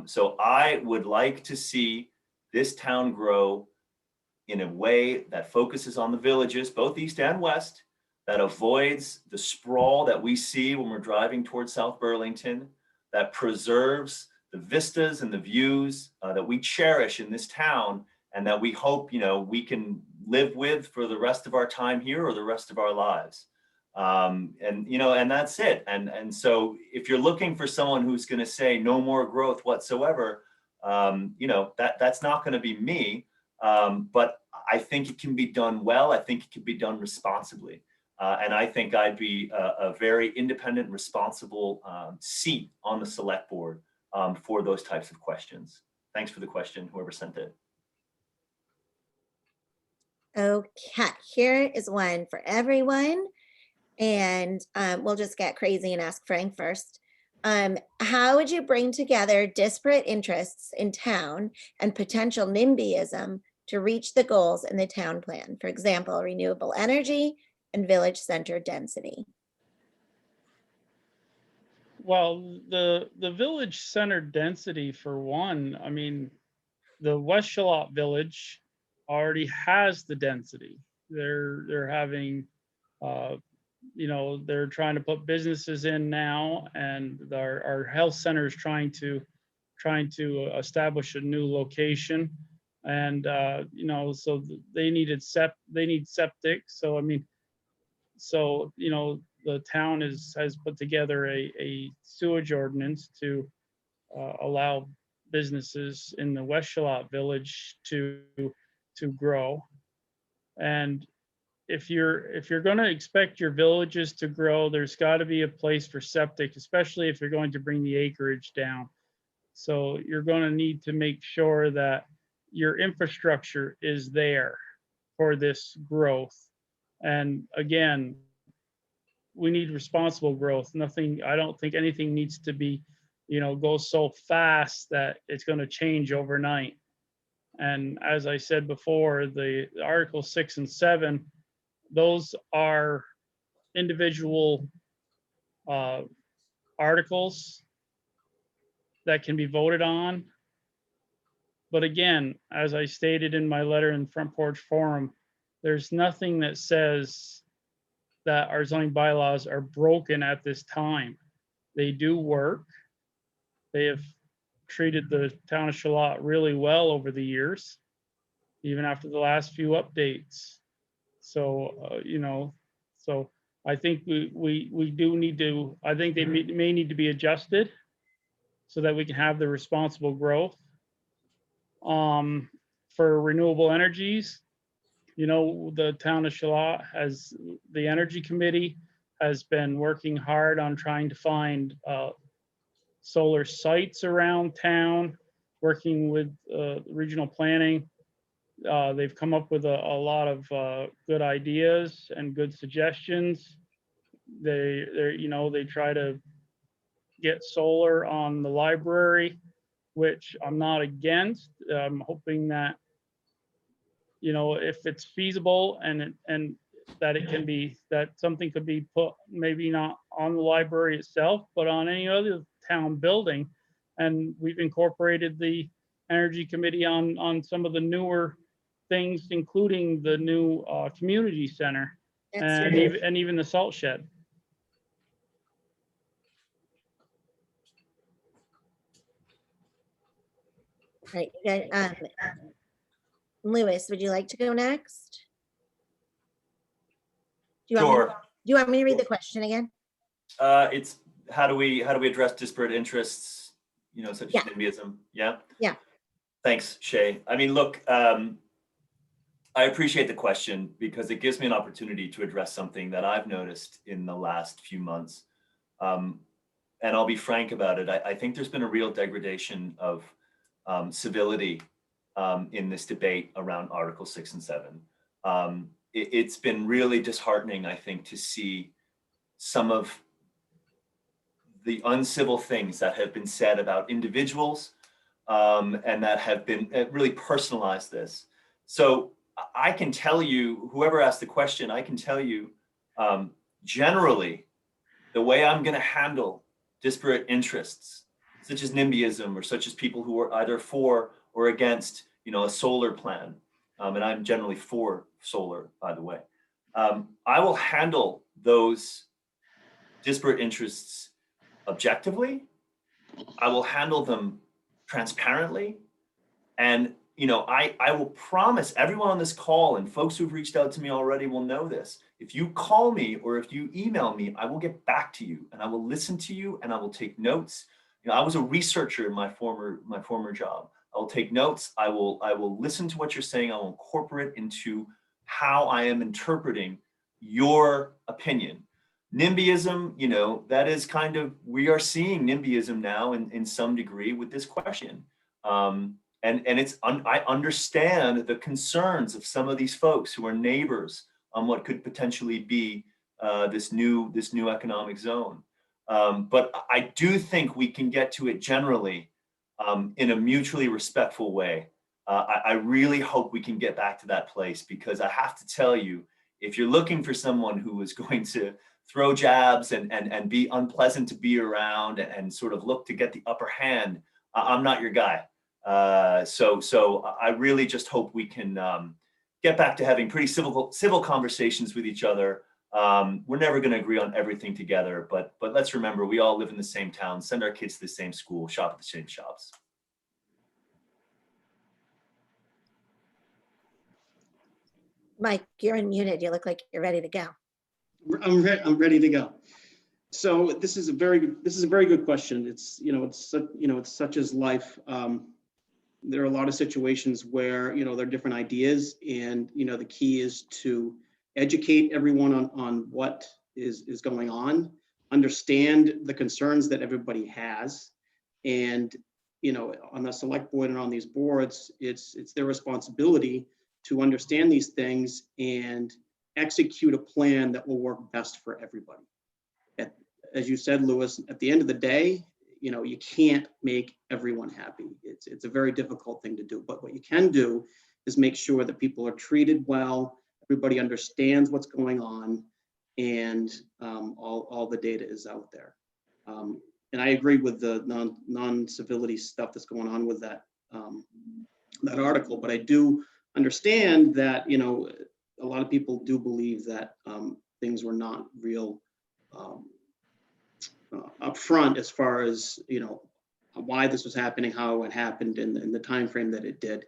So I would like to see this town grow in a way that focuses on the villages, both east and west, that avoids the sprawl that we see when we're driving towards South Burlington, that preserves the vistas and the views that we cherish in this town, and that we hope, we can live with for the rest of our time here or the rest of our lives. And that's it. And so if you're looking for someone who's going to say no more growth whatsoever, that's not going to be me. But I think it can be done well. I think it can be done responsibly. And I think I'd be a very independent, responsible seat on the select board for those types of questions. Thanks for the question, whoever sent it. okay, here is one for everyone. And we'll just get crazy and ask Frank first. How would you bring together disparate interests in town and potential NIMBYism to reach the goals in the town plan? For example, renewable energy and village center density. Well, the village center density, for one, I mean, the West Charlotte Village already has the density. They're having, they're trying to put businesses in now, and our health center is trying to establish a new location, and so they need septic. So I mean, the town has put together a sewage ordinance to allow businesses in the West Charlotte Village to grow. And if you're going to expect your villages to grow, there's got to be a place for septic, especially if you're going to bring the acreage down. So you're going to need to make sure that your infrastructure is there for this growth. And again, we need responsible growth. I don't think anything needs to be, go so fast that it's going to change overnight. And as I said before, the Article 6 and 7, those are individual articles that can be voted on. But again, as I stated in my letter in Front Porch Forum, there's nothing that says that our zoning bylaws are broken at this time. They do work. They have treated the town of Charlotte really well over the years, even after the last few updates. So, you know, so I think we do need to, I think they may need to be adjusted so that we can have the responsible growth. For renewable energies, you know, the town of Charlotte has, the energy committee has been working hard on trying to find solar sites around town, working with regional planning. They've come up with a lot of good ideas and good suggestions. They're, you know, they try to get solar on the library, which I'm not against. I'm hoping that, you know, if it's feasible and that it can be, that something could be put, maybe not on the library itself, but on any other town building. And we've incorporated the energy committee on some of the newer things, including the new community center and even the salt shed. Right. Lewis, would you like to go next? Do you want me to read the question again? It's how do we address disparate interests, you know, such as NIMBYism? Yeah. Yeah. Thanks, Chea. I mean, look, I appreciate the question because it gives me an opportunity to address something that I've noticed in the last few months. And I'll be frank about it. I think there's been a real degradation of civility in this debate around Article 6 and 7. It's been really disheartening, I think, to see some of the uncivil things that have been said about individuals and that have been really personalized this. So I can tell you, whoever asked the question, I can tell you generally the way I'm going to handle disparate interests, such as NIMBYism or such as people who are either for or against, you know, a solar plan. And I'm generally for solar, by the way. I will handle those disparate interests objectively. I will handle them transparently. And, you know, I will promise everyone on this call, and folks who've reached out to me already will know this. If you call me or if you email me, I will get back to you and I will listen to you and I will take notes. You know, I was a researcher in my former job. I will take notes. I will listen to what you're saying. I will incorporate into how I am interpreting your opinion. NIMBYism, you know, that is kind of, we are seeing NIMBYism now in some degree with this question. And it's, I understand the concerns of some of these folks who are neighbors on what could potentially be this new economic zone. But I do think we can get to it generally in a mutually respectful way. I really hope we can get back to that place, because I have to tell you, if you're looking for someone who is going to throw jabs and be unpleasant to be around and sort of look to get the upper hand, I'm not your guy. So I really just hope we can get back to having pretty civil conversations with each other. We're never going to agree on everything together, but let's remember, we all live in the same town, send our kids to the same school, shop at the same shops. Mike, you're unmuted. You look like you're ready to go. I'm ready to go. So this is a very good question. It's, you know, it's such as life. There are a lot of situations where, you know, there are different ideas, and, you know, the key is to educate everyone on what is going on, understand the concerns that everybody has. And, you know, on the select board and on these boards, it's their responsibility to understand these things and execute a plan that will work best for everybody. As you said, Lewis, at the end of the day, you know, you can't make everyone happy. It's a very difficult thing to do, but what you can do is make sure that people are treated well, everybody understands what's going on, and all the data is out there. And I agree with the non-civility stuff that's going on with that article, but I do understand that, you know, a lot of people do believe that things were not real upfront as far as, you know, why this was happening, how it happened, and the time frame that it did.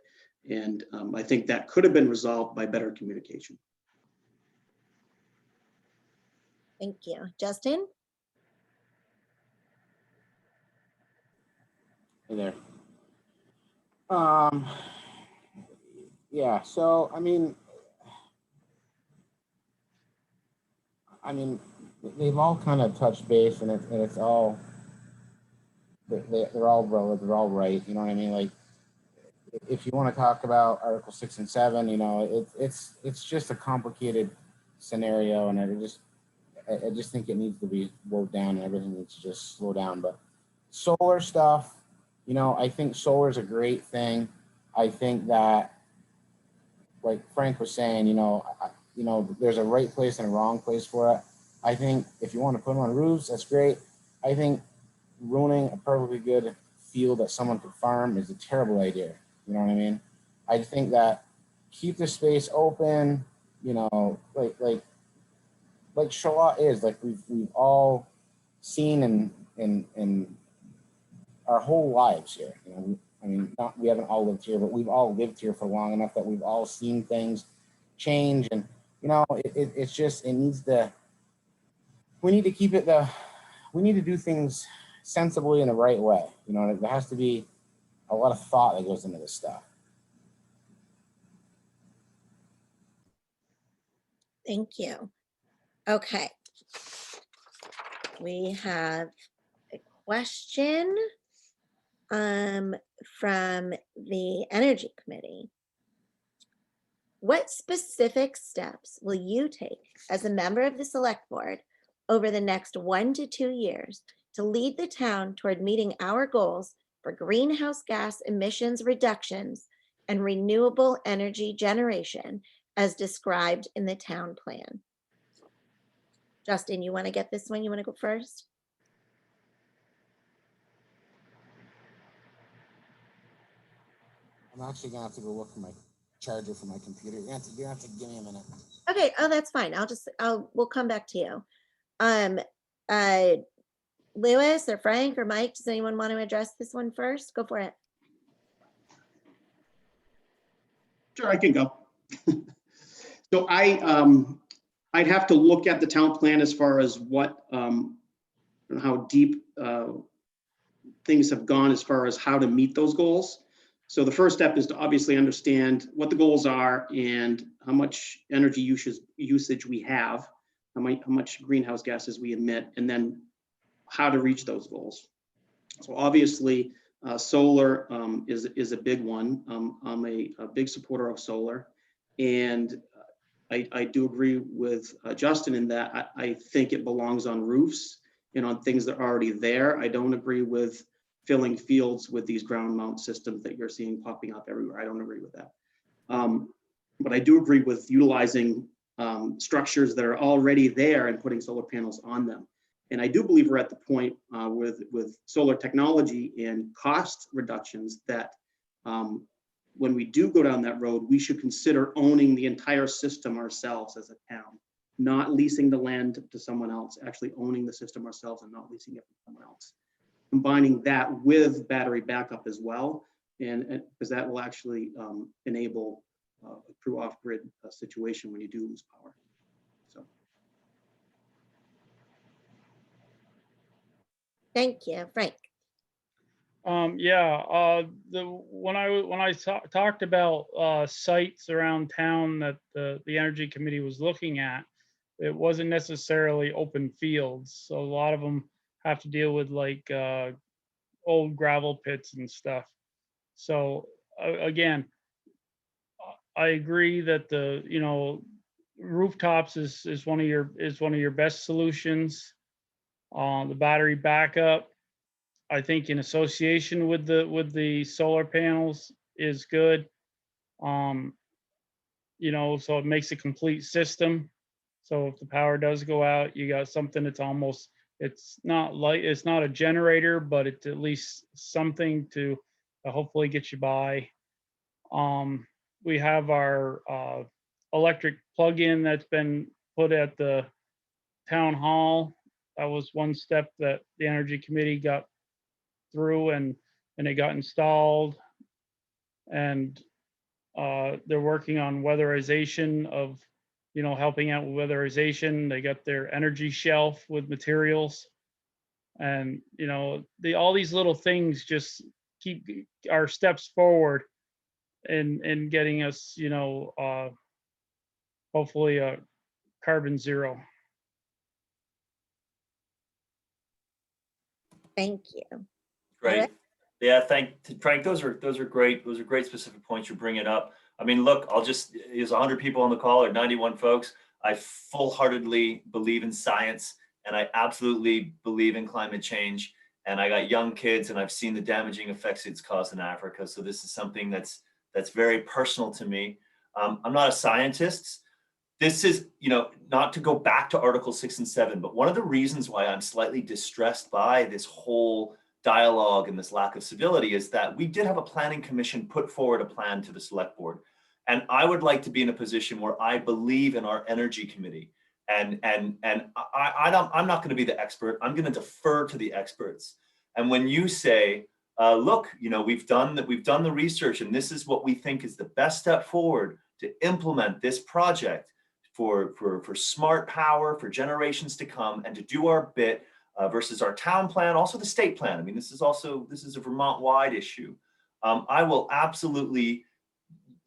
And I think that could have been resolved by better communication. Thank you. Justin? Hey there. Yeah, so I mean, they've all kind of touched base, and it's all they're all relevant, they're all right. You know what I mean? Like, if you want to talk about Article 6 and 7, you know, it's just a complicated scenario, and I just think it needs to be slowed down, and everything needs to just slow down. But solar stuff, you know, I think solar is a great thing. I think that, like Frank was saying, you know, there's a right place and a wrong place for it. I think if you want to put them on roofs, that's great. I think ruining a perfectly good field that someone could farm is a terrible idea. You know what I mean? I think that keep the space open, you know, like Charlotte is, like we've all seen in our whole lives here. You know, I mean, we haven't all lived here, but we've all lived here for long enough that we've all seen things change. And, you know, it's just, we need to keep it we need to do things sensibly in the right way. You know, there has to be a lot of thought that goes into this stuff. Thank you. Okay. We have a question from the Energy Committee. What specific steps will you take as a member of the Select Board over the next 1 to 2 years to lead the town toward meeting our goals for greenhouse gas emissions reductions and renewable energy generation as described in the town plan? Justin, you want to get this one? You want to go first? I'm actually gonna have to go look for my charger for my computer. You have to give me a minute. Okay, oh, that's fine. We'll come back to you. Lewis or Frank or Mike, does anyone want to address this one first? Go for it. Sure, I can go. So I'd have to look at the town plan as far as what, how deep things have gone as far as how to meet those goals. So the first step is to obviously understand what the goals are and how much energy usage we have, how much greenhouse gases we emit, and then how to reach those goals. So obviously, solar is a big one. I'm a big supporter of solar, and I do agree with Justin in that I think it belongs on roofs and on things that are already there. I don't agree with filling fields with these ground mount systems that you're seeing popping up everywhere. I don't agree with that. But I do agree with utilizing structures that are already there and putting solar panels on them. And I do believe we're at the point with solar technology and cost reductions that when we do go down that road, we should consider owning the entire system ourselves as a town, not leasing the land to someone else, actually owning the system ourselves and not leasing it from someone else. Combining that with battery backup as well, and because that will actually enable a true off-grid situation when you do lose power. So. Thank you, Frank. Yeah, when I talked about sites around town that the Energy Committee was looking at, it wasn't necessarily open fields. So a lot of them have to deal with like old gravel pits and stuff. So again, I agree that the rooftops is one of your best solutions. The battery backup, I think in association with the solar panels is good. So it makes a complete system. So if the power does go out, you got something that's almost, it's not a generator, but it's at least something to hopefully get you by. We have our electric plug-in that's been put at the town hall. That was one step that the Energy Committee got through, and it got installed. And they're working on weatherization of, helping out with weatherization. They got their energy shelf with materials. And, all these little things just keep our steps forward in getting us, hopefully carbon zero. Thank you. Great. Yeah, Frank. Those are great. Those are great specific points you're bringing up. I mean, look, there's 100 people on the call or 91 folks. I full-heartedly believe in science, and I absolutely believe in climate change. And I got young kids, and I've seen the damaging effects it's caused in Africa. So this is something that's very personal to me. I'm not a scientist. This is, not to go back to Article 6 and 7, but one of the reasons why I'm slightly distressed by this whole dialogue and this lack of civility is that we did have a planning commission put forward a plan to the select board. And I would like to be in a position where I believe in our energy committee. And I'm not going to be the expert. I'm going to defer to the experts. And when you say, look, we've done the research, and this is what we think is the best step forward to implement this project for smart power for generations to come, and to do our bit versus our town plan, also the state plan. I mean, this is a Vermont-wide issue. I will absolutely,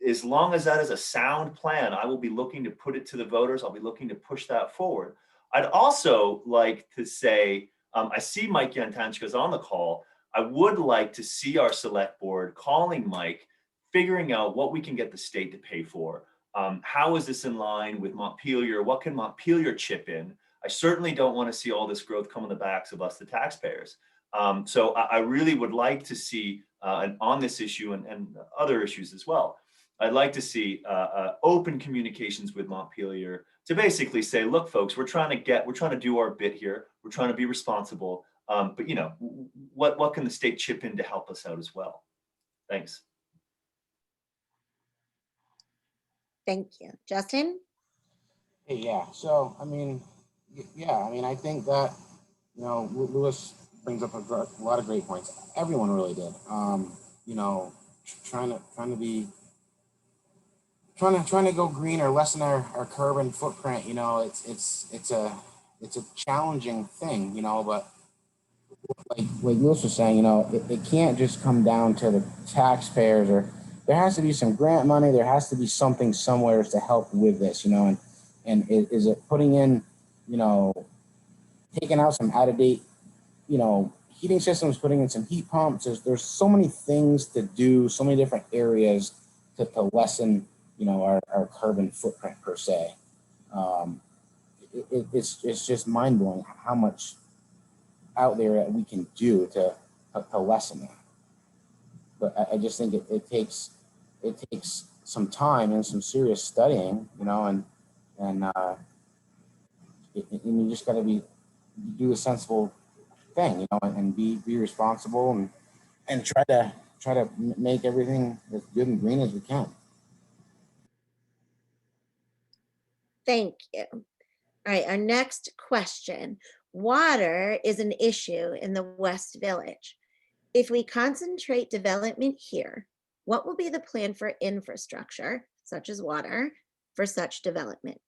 as long as that is a sound plan, I will be looking to put it to the voters. I'll be looking to push that forward. I'd also like to say, I see Mike Yantanchka's on the call. I would like to see our select board calling Mike, figuring out what we can get the state to pay for. How is this in line with Montpelier? What can Montpelier chip in? I certainly don't want to see all this growth come on the backs of us, the taxpayers. So I really would like to see, and on this issue and other issues as well, I'd like to see open communications with Montpelier to basically say, look, folks, we're trying to do our bit here. We're trying to be responsible. But what can the state chip in to help us out as well? Thanks. Thank you. Justin? Hey, yeah. So, I think that, Lewis brings up a lot of great points. Everyone really did. Trying to go green or lessen our carbon footprint. It's a challenging thing. But like Lewis was saying, it can't just come down to the taxpayers, or there has to be some grant money. There has to be something somewhere to help with this. And is it putting in, taking out some out of date, heating systems, putting in some heat pumps? There's so many things to do, so many different areas to lessen, our carbon footprint per se. It's just mind blowing how much out there that we can do to lessen that. But I just think it takes some time and some serious studying, and you just got to do a sensible thing, and be responsible and try to make everything as good and green as we can. Thank you. All right, our next question. Water is an issue in the West Village. If we concentrate development here, what will be the plan for infrastructure, such as water, for such development?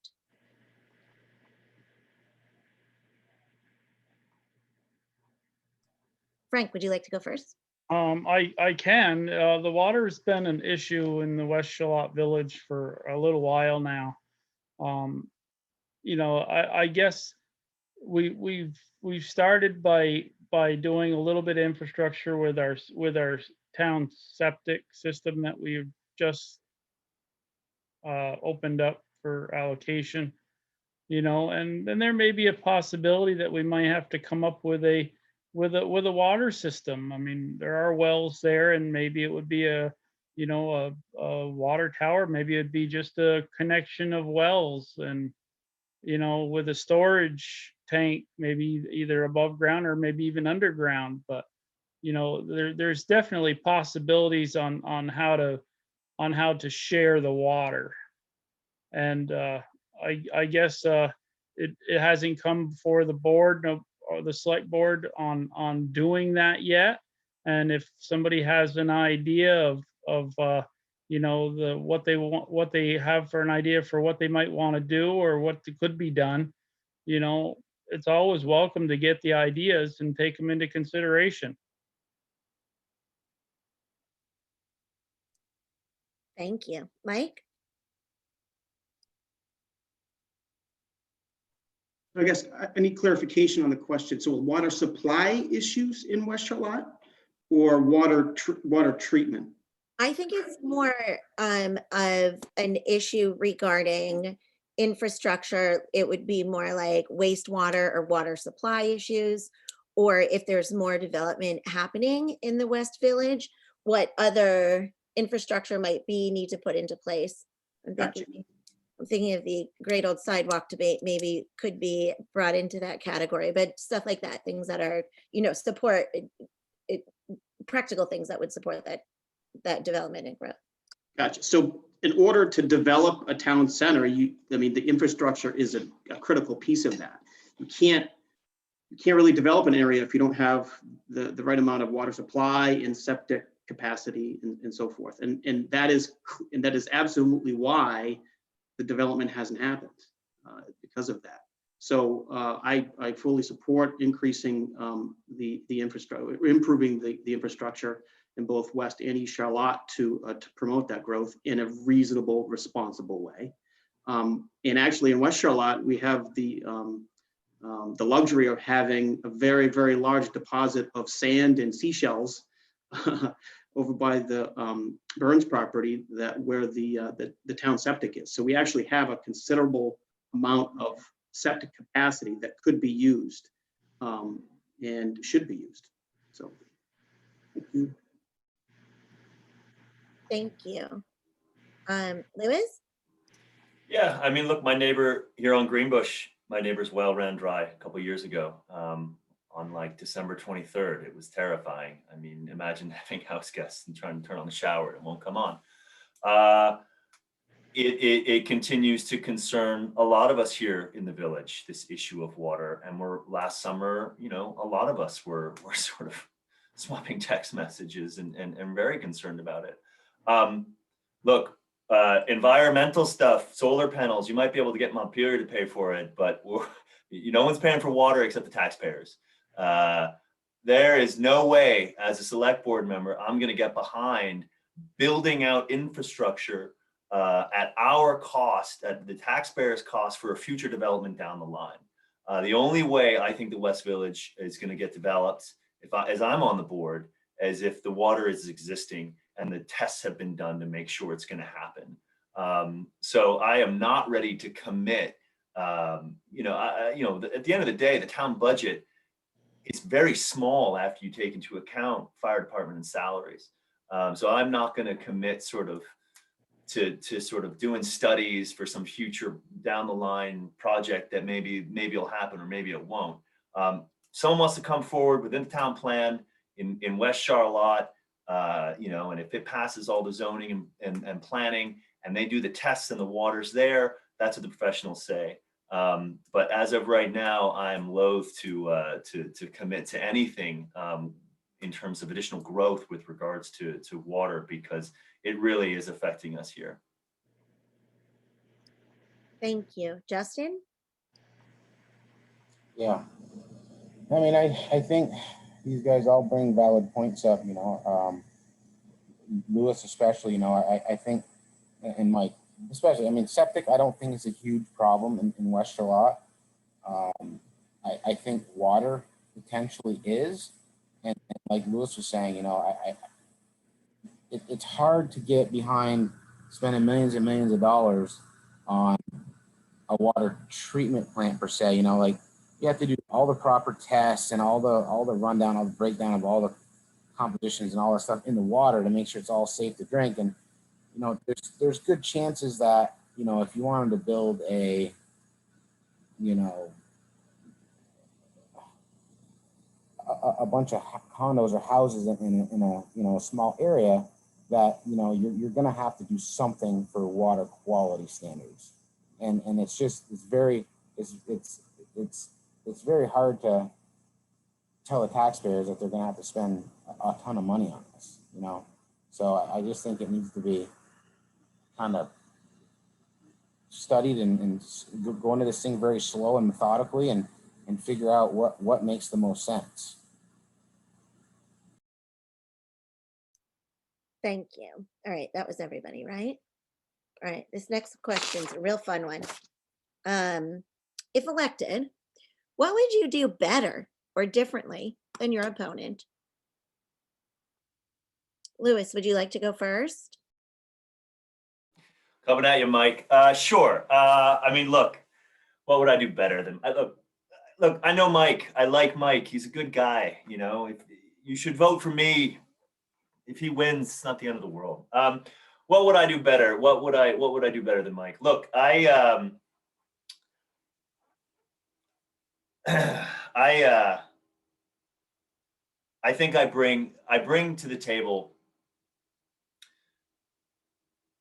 Frank, would you like to go first? I can. The water's been an issue in the West Charlotte Village for a little while now. I guess we've started by doing a little bit of infrastructure with our town septic system that we've just opened up for allocation. And then there may be a possibility that we might have to come up with a water system. I mean, there are wells there, and maybe it would be a water tower. Maybe it'd be just a connection of wells, and with a storage tank, maybe either above ground or maybe even underground. But there's definitely possibilities on how to share the water. And I guess it hasn't come before the board or the select board on doing that yet. And if somebody has an idea of you know, what they want, what they have for an idea for what they might want to do or what could be done, you know, it's always welcome to get the ideas and take them into consideration. Thank you. Mike? I guess I need clarification on the question. So water supply issues in West Charlotte or water treatment? I think it's more of an issue regarding infrastructure. It would be more like wastewater or water supply issues, or if there's more development happening in the West Village, what other infrastructure might need to put into place. I'm thinking of the great old sidewalk debate, maybe could be brought into that category, but stuff like that, things that are, you know, support practical things that would support that development and growth. Gotcha. So in order to develop a town center, I mean, the infrastructure is a critical piece of that. You can't really develop an area if you don't have the right amount of water supply and septic capacity and so forth. And that is absolutely why the development hasn't happened, because of that. So I fully support increasing the infrastructure, improving the infrastructure in both West and East Charlotte to promote that growth in a reasonable, responsible way. And actually in West Charlotte, we have the luxury of having a very, very large deposit of sand and seashells over by the Burns property where the town septic is. So we actually have a considerable amount of septic capacity that could be used and should be used. So thank you. Thank you. Lewis? Yeah, I mean, look, my neighbor here on Greenbush, my neighbor's well ran dry a couple of years ago. On like December 23rd, it was terrifying. I mean, imagine having house guests and trying to turn on the shower, it won't come on. It continues to concern a lot of us here in the village, this issue of water. And last summer, you know, a lot of us were sort of swapping text messages and very concerned about it. Look, environmental stuff, solar panels, you might be able to get Montpelier to pay for it, but no one's paying for water except the taxpayers. There is no way as a select board member, I'm going to get behind building out infrastructure at our cost, at the taxpayers' cost for a future development down the line. The only way I think the West Village is going to get developed, as I'm on the board, as if the water is existing and the tests have been done to make sure it's going to happen. So I am not ready to commit. At the end of the day, the town budget is very small after you take into account fire department and salaries. So I'm not going to commit to doing studies for some future down the line project that maybe it'll happen or maybe it won't. Someone wants to come forward within the town plan in West Charlotte, and if it passes all the zoning and planning and they do the tests and the water's there, that's what the professionals say. But as of right now, I'm loath to commit to anything in terms of additional growth with regards to water, because it really is affecting us here. Thank you. Justin? Yeah. I mean, I think these guys all bring valid points up, Lewis especially, I think, and Mike especially, I mean, septic, I don't think is a huge problem in West Charlotte. I think water potentially is, and like Lewis was saying, it's hard to get behind spending millions and millions of dollars on a water treatment plant per se. You have to do all the proper tests and all the rundown, all the breakdown of all the compositions and all that stuff in the water to make sure it's all safe to drink. And there's good chances that if you wanted to build a bunch of condos or houses in a small area, that you're going to have to do something for water quality standards. and it's just, it's very hard to tell the taxpayers that they're going to have to spend a ton of money on this, you know? So I just think it needs to be kind of studied and go into this thing very slow and methodically and figure out what makes the most sense. Thank you. All right, that was everybody, right? All right, this next question's a real fun one. If elected, what would you do better or differently than your opponent? Louis, would you like to go first? Coming at you, Mike. Sure. I mean, look, what would I do better than? Look, I know Mike. I like Mike. He's a good guy. You know, if you should vote for me. If he wins, it's not the end of the world. What would I do better? What would I do better than Mike? Look, I think I bring to the table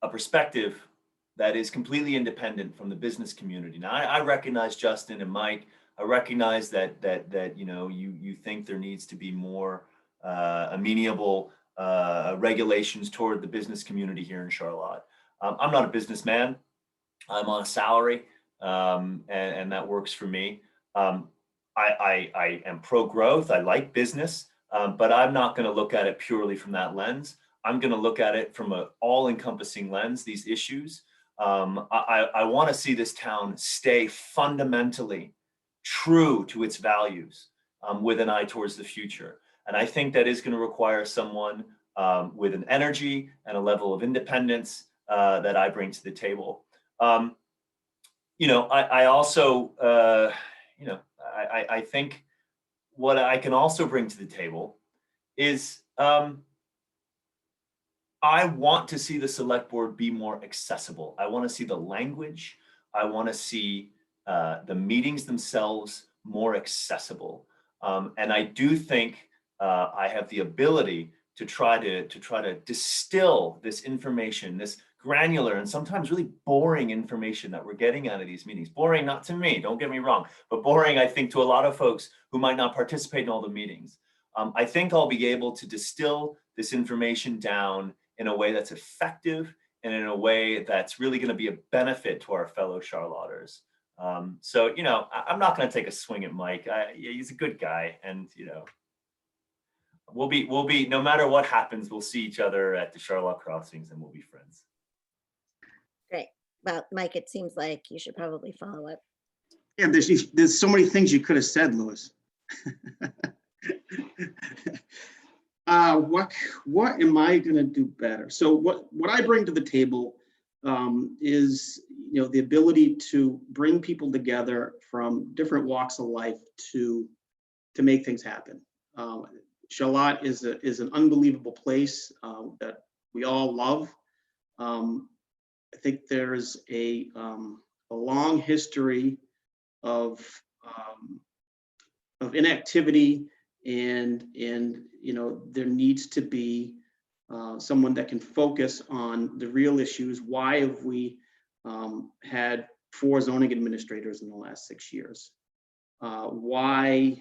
a perspective that is completely independent from the business community. Now, I recognize Justin and Mike. I recognize that you know, you think there needs to be more amenable regulations toward the business community here in Charlotte. I'm not a businessman. I'm on a salary, and that works for me. I am pro-growth. I like business, but I'm not going to look at it purely from that lens. I'm going to look at it from an all-encompassing lens, these issues. I want to see this town stay fundamentally true to its values with an eye towards the future. And I think that is going to require someone with an energy and a level of independence that I bring to the table. You know, I also, you know, I think what I can also bring to the table is I want to see the select board be more accessible. I want to see the language. I want to see the meetings themselves more accessible. And I do think I have the ability to try to distill this information, this granular and sometimes really boring information that we're getting out of these meetings. Boring, not to me, don't get me wrong, but boring, I think, to a lot of folks who might not participate in all the meetings. I think I'll be able to distill this information down in a way that's effective and in a way that's really going to be a benefit to our fellow Charlotters. So, you know, I'm not going to take a swing at Mike. He's a good guy, and you know, we'll be no matter what happens, we'll see each other at the Charlotte crossings, and we'll be friends. Great. Well, Mike, it seems like you should probably follow up. Yeah, there's so many things you could have said, Louis. What am I going to do better? So what I bring to the table is, you know, the ability to bring people together from different walks of life to make things happen. Charlotte is an unbelievable place that we all love. I think there's a long history of inactivity, and you know, there needs to be someone that can focus on the real issues. Why have we had 4 zoning administrators in the last 6 years? Why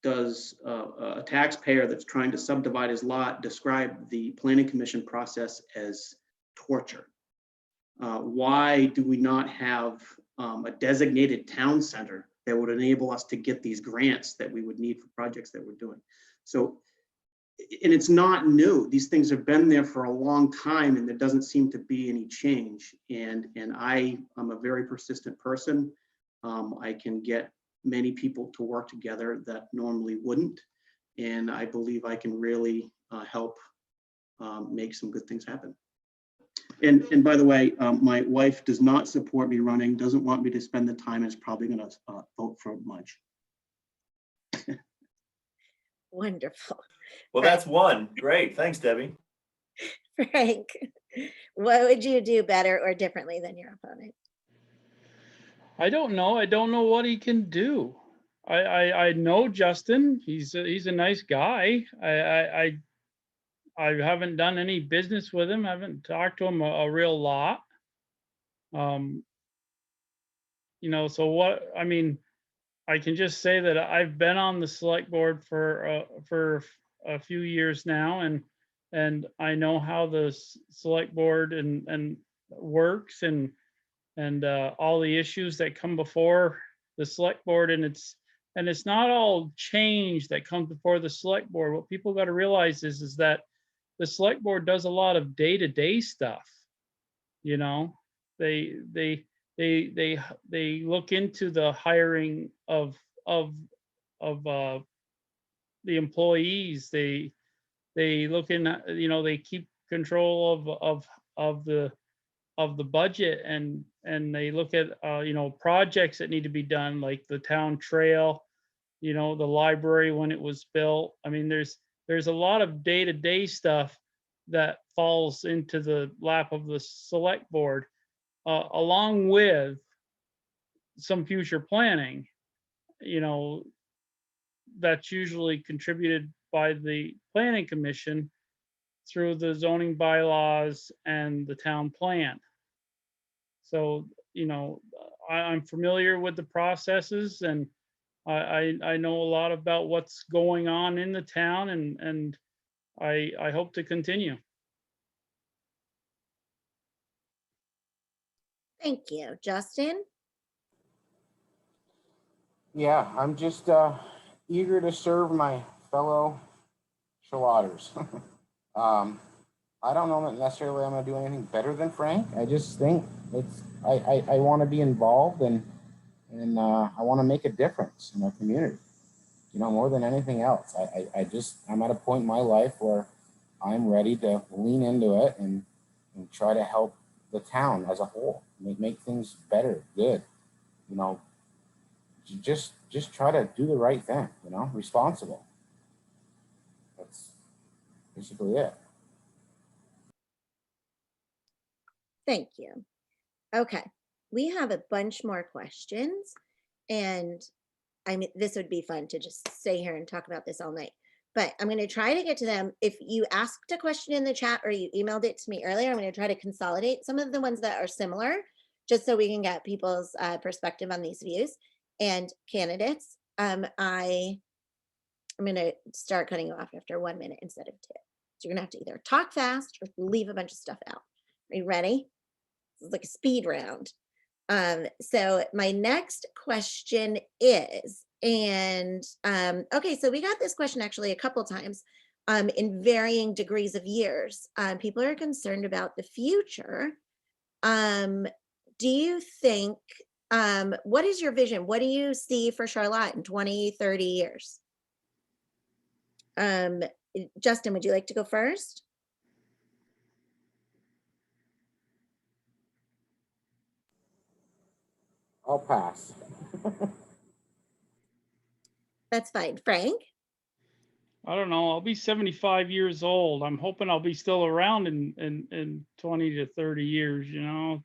does a taxpayer that's trying to subdivide his lot describe the planning commission process as torture? Why do we not have a designated town center that would enable us to get these grants that we would need for projects that we're doing? So, and it's not new. These things have been there for a long time, and there doesn't seem to be any change. And I'm a very persistent person. I can get many people to work together that normally wouldn't. And I believe I can really help make some good things happen. And by the way, my wife does not support me running, doesn't want me to spend the time, and is probably going to vote for Mudge. Wonderful. Well, that's one. Great. Thanks, Debbie. Frank, what would you do better or differently than your opponent? I don't know. I don't know what he can do. I know Justin. He's a nice guy. I haven't done any business with him. I haven't talked to him a real lot. You know, so what, I mean, I can just say that I've been on the select board for a few years now, and I know how the select board and works, and all the issues that come before the select board, and it's not all change that comes before the select board. What people got to realize is that the select board does a lot of day-to-day stuff. You know, they they they look into the hiring of the employees. They look in, you know, they keep control of the budget, and they look at you know, projects that need to be done, like the town trail, you know, the library when it was built. I mean, there's a lot of day-to-day stuff that falls into the lap of the select board, along with some future planning, you know, that's usually contributed by the planning commission through the zoning bylaws and the town plan. So, you know, I'm familiar with the processes, and I know a lot about what's going on in the town, and I hope to continue. Thank you. Justin? Yeah, I'm just eager to serve my fellow Charlotters. I don't know that necessarily I'm going to do anything better than Frank. I just think I want to be involved, and I want to make a difference in our community. You know, more than anything else, I'm at a point in my life where I'm ready to lean into it and try to help the town as a whole, make things better, good. You know, just try to do the right thing. You know, responsible. That's basically it. Thank you. Okay, we have a bunch more questions, and I mean, this would be fun to just stay here and talk about this all night, but I'm going to try to get to them. If you asked a question in the chat or you emailed it to me earlier, I'm going to try to consolidate some of the ones that are similar, just so we can get people's perspective on these views and candidates. I'm going to start cutting you off after 1 minute instead of 2. So you're going to have to either talk fast or leave a bunch of stuff out. Are you ready? This is like a speed round. So my next question is, and okay, so we got this question actually a couple times in varying degrees of years. People are concerned about the future. Do you think, what is your vision? What do you see for Charlotte in 20, 30 years? Justin, would you like to go first? I'll pass. That's fine. Frank? I don't know. I'll be 75 years old. I'm hoping I'll be still around in 20 to 30 years, you know.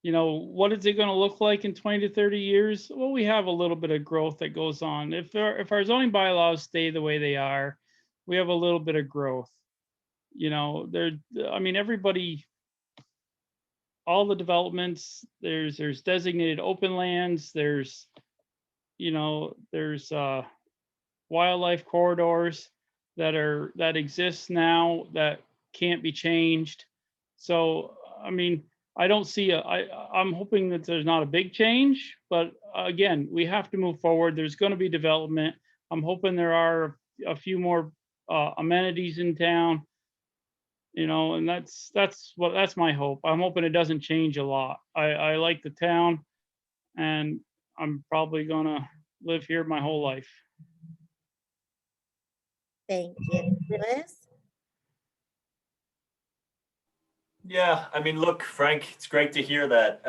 You know, what is it going to look like in 20 to 30 years? Well, we have a little bit of growth that goes on. If our zoning bylaws stay the way they are, we have a little bit of growth. You know, I mean, everybody, all the developments, there's designated open lands, there's, you know, there's wildlife corridors that exist now that can't be changed. So, I mean, I don't see I'm hoping that there's not a big change, but again, we have to move forward. There's going to be development. I'm hoping there are a few more amenities in town, you know, and that's my hope. I'm hoping it doesn't change a lot. I like the town, and I'm probably gonna live here my whole life. Thank you. Lewis? Yeah, I mean, look, Frank, it's great to hear that.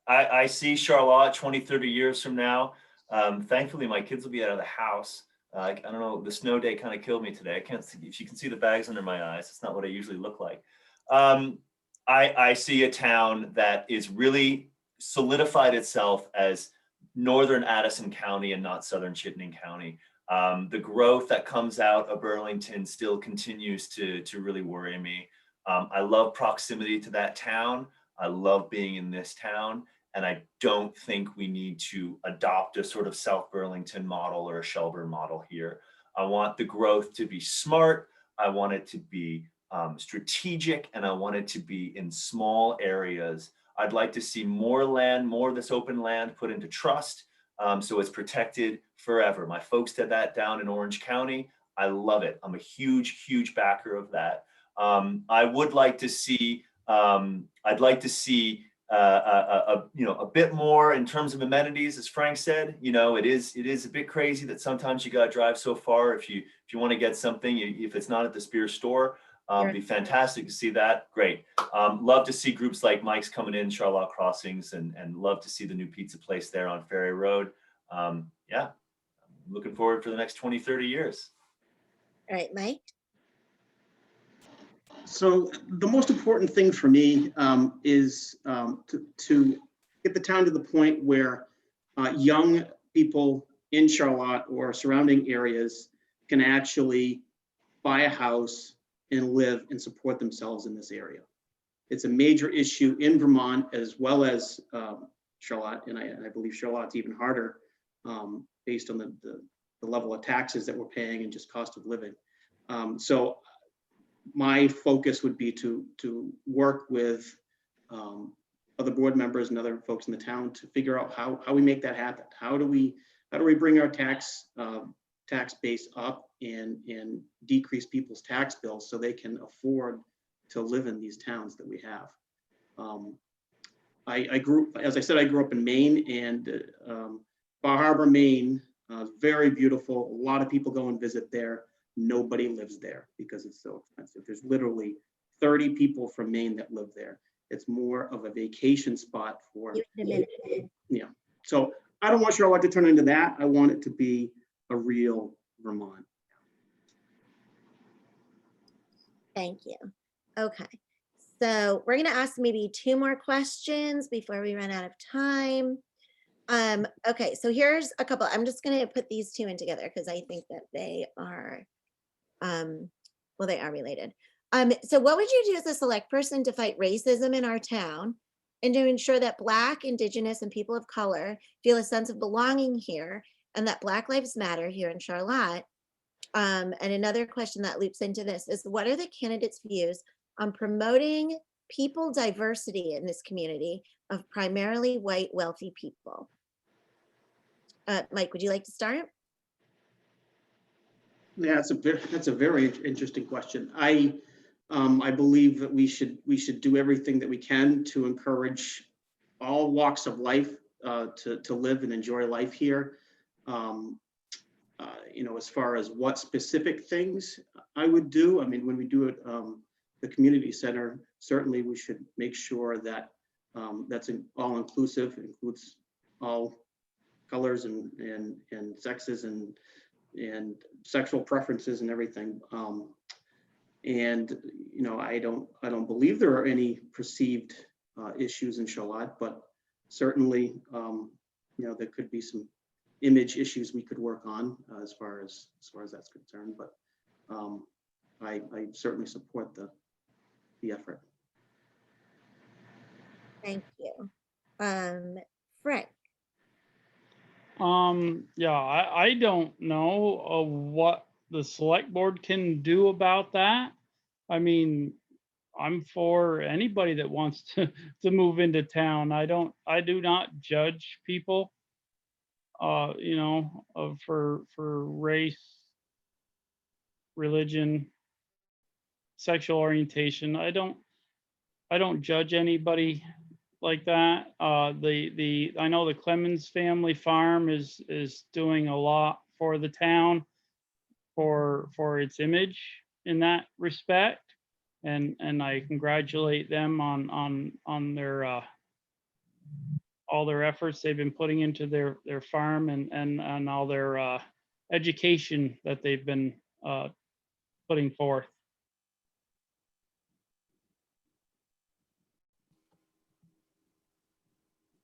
I see Charlotte 20, 30 years from now. Thankfully, my kids will be out of the house. I don't know, the snow day kind of killed me today. I can't see, if you can see the bags under my eyes, it's not what I usually look like. I see a town that is really solidified itself as northern Addison County and not southern Chittenden County. The growth that comes out of Burlington still continues to really worry me. I love proximity to that town. I love being in this town. And I don't think we need to adopt a sort of South Burlington model or a Shelburne model here. I want the growth to be smart. I want it to be strategic, and I want it to be in small areas. I'd like to see more land, more of this open land put into trust, so it's protected forever. My folks did that down in Orange County. I love it. I'm a huge, huge backer of that. I would like to see, I'd like to see a bit more in terms of amenities, as Frank said. It is a bit crazy that sometimes you got to drive so far if you want to get something, if it's not at the Spear store. Be fantastic to see that. Great. Love to see groups like Mike's coming in, Charlotte Crossings, and love to see the new pizza place there on Ferry Road. Yeah, I'm looking forward for the next 20, 30 years. All right, Mike. So the most important thing for me is to get the town to the point where young people in Charlotte or surrounding areas can actually buy a house and live and support themselves in this area. It's a major issue in Vermont as well as Charlotte, and I believe Charlotte's even harder based on the level of taxes that we're paying and just cost of living. So my focus would be to work with other board members and other folks in the town to figure out how we make that happen. How do we bring our tax base up and decrease people's tax bills so they can afford to live in these towns that we have. As I said, I grew up in Maine, and Bar Harbor, Maine, very beautiful. A lot of people go and visit there. Nobody lives there because it's so expensive. There's literally 30 people from Maine that live there. It's more of a vacation spot for, So I don't want Charlotte to turn into that. I want it to be a real Vermont. Thank you. Okay, so we're going to ask maybe 2 more questions before we run out of time. Okay, so here's a couple. I'm just going to put these 2 in together because I think that they are, well, they are related. So what would you do as a select person to fight racism in our town and to ensure that Black, Indigenous, and people of color feel a sense of belonging here and that Black Lives Matter here in Charlotte? And another question that loops into this is, what are the candidates' views on promoting people diversity in this community of primarily white, wealthy people? Mike, would you like to start? Yeah, that's a very interesting question. I believe that we should do everything that we can to encourage all walks of life to live and enjoy life here. As far as what specific things I would do, I mean, when we do it, the community center, certainly we should make sure that that's all inclusive, includes all colors and sexes and sexual preferences and everything. I don't believe there are any perceived issues in Charlotte, but certainly, there could be some image issues we could work on as far as that's concerned. But I certainly support the effort. Thank you. Frank. Yeah, I don't know what the select board can do about that. I mean, I'm for anybody that wants to move into town. I do not judge people, for race, religion, sexual orientation. I don't judge anybody like that. I know the Clemens family farm is doing a lot for the town for its image in that respect. And I congratulate them on their all their efforts they've been putting into their farm and all their education that they've been putting forth.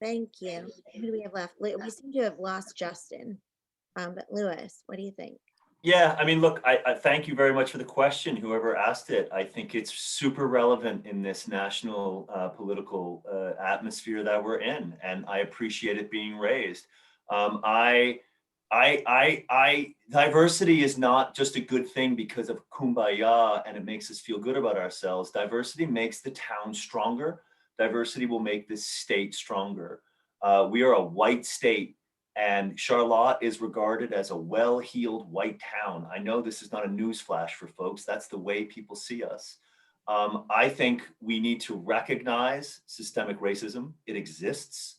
Thank you. Who do we have left? We seem to have lost Justin. But Lewis, what do you think? Yeah, I mean, look, I thank you very much for the question, whoever asked it. I think it's super relevant in this national political atmosphere that we're in, and I appreciate it being raised. Diversity is not just a good thing because of kumbaya and it makes us feel good about ourselves. Diversity makes the town stronger. Diversity will make this state stronger. We are a white state. And Charlotte is regarded as a well-heeled white town. I know this is not a newsflash for folks. That's the way people see us. I think we need to recognize systemic racism. It exists.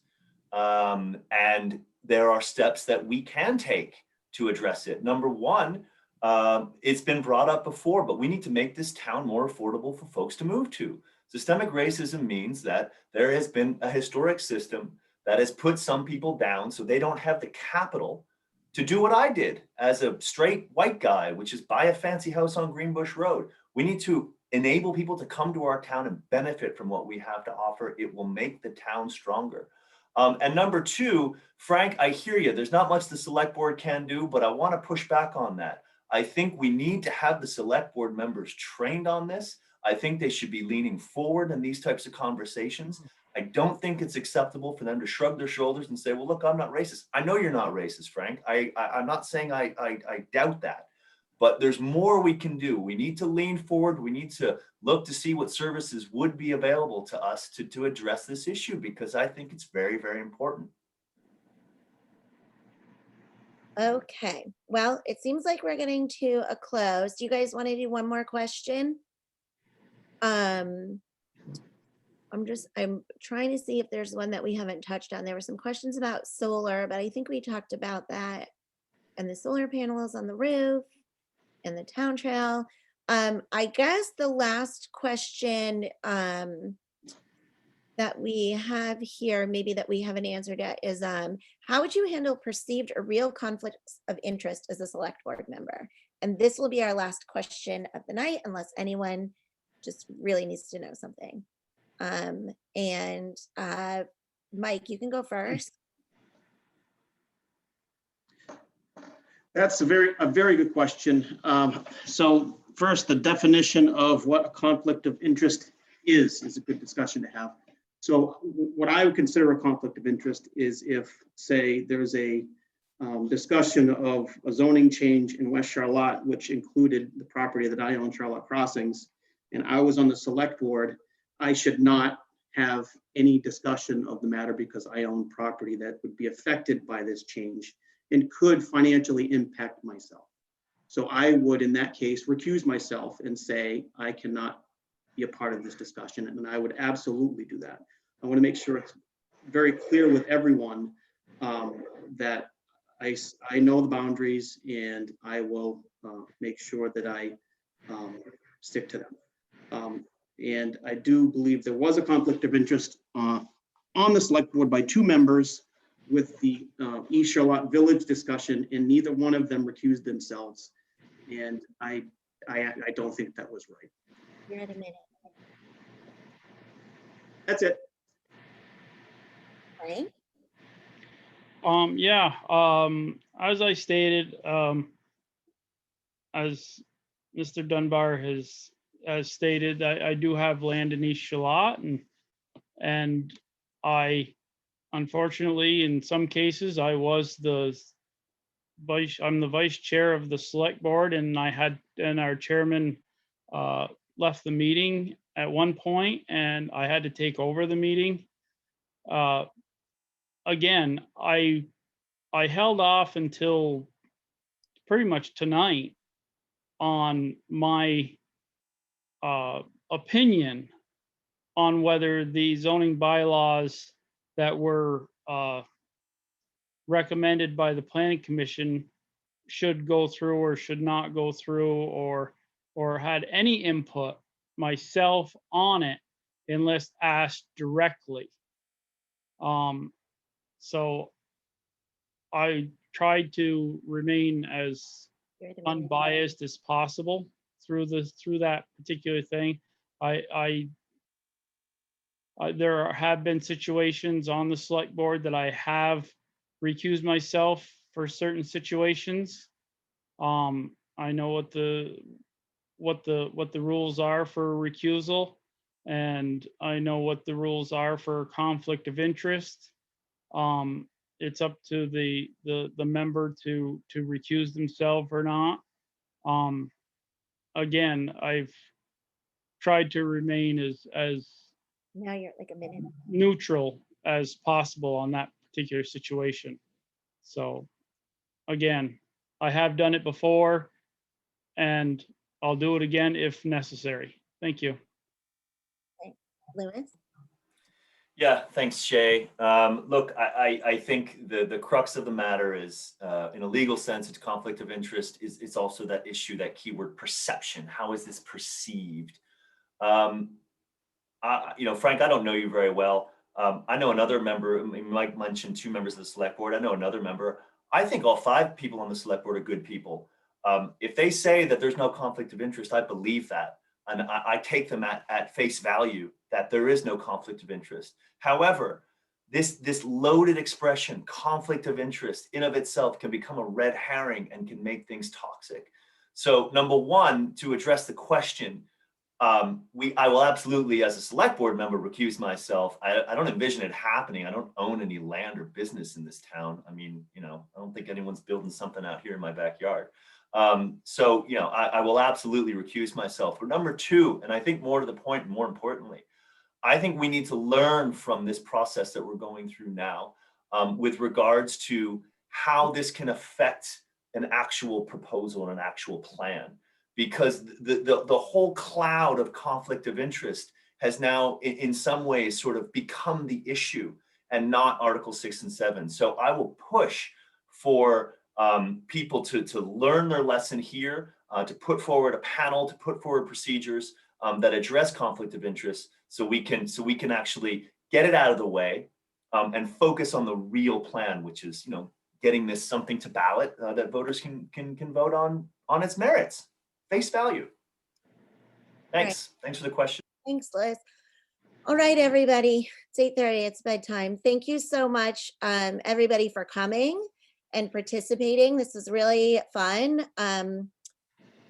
And there are steps that we can take to address it. Number one, it's been brought up before, but we need to make this town more affordable for folks to move to. Systemic racism means that there has been a historic system that has put some people down so they don't have the capital to do what I did as a straight white guy, which is buy a fancy house on Greenbush Road. We need to enable people to come to our town and benefit from what we have to offer. It will make the town stronger. And number two, Frank, I hear you. There's not much the select board can do, but I want to push back on that. I think we need to have the select board members trained on this. I think they should be leaning forward in these types of conversations. I don't think it's acceptable for them to shrug their shoulders and say, well, look, I'm not racist. I know you're not racist, Frank. I'm not saying I doubt that, but there's more we can do. We need to lean forward. We need to look to see what services would be available to us to address this issue, because I think it's very, very important. Okay, well, it seems like we're getting to a close. Do you guys want to do one more question? I'm trying to see if there's one that we haven't touched on. There were some questions about solar, but I think we talked about that, and the solar panels on the roof and the town trail. I guess the last question that we have here, maybe that we haven't answered yet, is how would you handle perceived or real conflicts of interest as a select board member? And this will be our last question of the night, unless anyone just really needs to know something. Mike, you can go first. That's a very good question. So first, the definition of what a conflict of interest is a good discussion to have. So what I would consider a conflict of interest is if, say, there's a discussion of a zoning change in West Charlotte, which included the property that I own, Charlotte Crossings, and I was on the select board, I should not have any discussion of the matter because I own property that would be affected by this change and could financially impact myself. So I would, in that case, recuse myself and say, I cannot be a part of this discussion, and I would absolutely do that. I want to make sure it's very clear with everyone that I know the boundaries, and I will make sure that I stick to them. And I do believe there was a conflict of interest on the select board by two members with the East Charlotte Village discussion, and neither one of them recused themselves. And I don't think that was right. You're at a minute. That's it. Right? As I stated, as Mr. Dunbar has stated, I do have land in East Charlotte, and I, unfortunately, in some cases, I'm the vice chair of the select board, and our chairman left the meeting at one point, and I had to take over the meeting. Again, I held off until pretty much tonight on my opinion on whether the zoning bylaws that were recommended by the planning commission should go through or should not go through, or had any input myself on it unless asked directly. So I tried to remain as unbiased as possible through that particular thing. There have been situations on the select board that I have recused myself for certain situations. I know what the rules are for recusal, and I know what the rules are for conflict of interest. It's up to the member to recuse themselves or not. Again, I've tried to remain as Now you're at like a minute. neutral as possible on that particular situation. So again, I have done it before, and I'll do it again if necessary. Thank you. Lewis? Yeah, thanks, Chea. Look, I think the crux of the matter is, in a legal sense, it's conflict of interest. It's also that issue, that keyword perception. How is this perceived? Frank, I don't know you very well. I know another member. Mike mentioned 2 members of the select board. I know another member. I think all 5 people on the select board are good people. If they say that there's no conflict of interest, I believe that. And I take them at face value that there is no conflict of interest. However, this loaded expression, conflict of interest, in of itself can become a red herring and can make things toxic. So number one, to address the question, I will absolutely, as a select board member, recuse myself. I don't envision it happening. I don't own any land or business in this town. I mean, I don't think anyone's building something out here in my backyard. So, I will absolutely recuse myself. But number 2, and I think more to the point, more importantly, I think we need to learn from this process that we're going through now, with regards to how this can affect an actual proposal and an actual plan. Because the whole cloud of conflict of interest has now in some ways sort of become the issue and not Article 6 and 7. So I will push for people to learn their lesson here, to put forward a panel, to put forward procedures that address conflict of interest, so we can actually get it out of the way, and focus on the real plan, which is getting this something to ballot that voters can vote on its merits, face value. Thanks. Thanks for the question. Thanks, Liz. All right, everybody. It's 8:30. It's bedtime. Thank you so much, everybody, for coming and participating. This was really fun.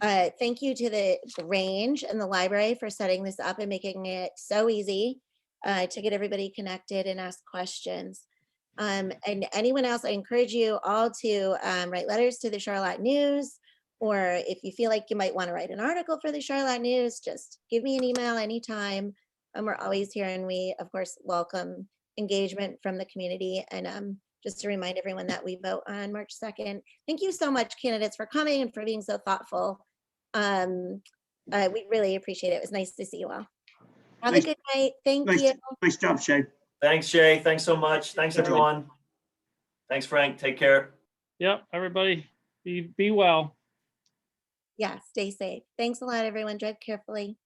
Thank you to the Grange and the library for setting this up and making it so easy to get everybody connected and ask questions. And anyone else, I encourage you all to write letters to the Charlotte News, or if you feel like you might want to write an article for the Charlotte News, just give me an email anytime. We're always here, and we, of course, welcome engagement from the community. And just to remind everyone that we vote on March 2nd. Thank you so much, candidates, for coming and for being so thoughtful. We really appreciate it. It was nice to see you all. Have a good night. Thank you. Nice job, Chea. Thanks, Chea. Thanks so much. Thanks, everyone. Thanks, Frank. Take care. Yep, everybody, be well. Yeah, stay safe. Thanks a lot, everyone. Drive carefully.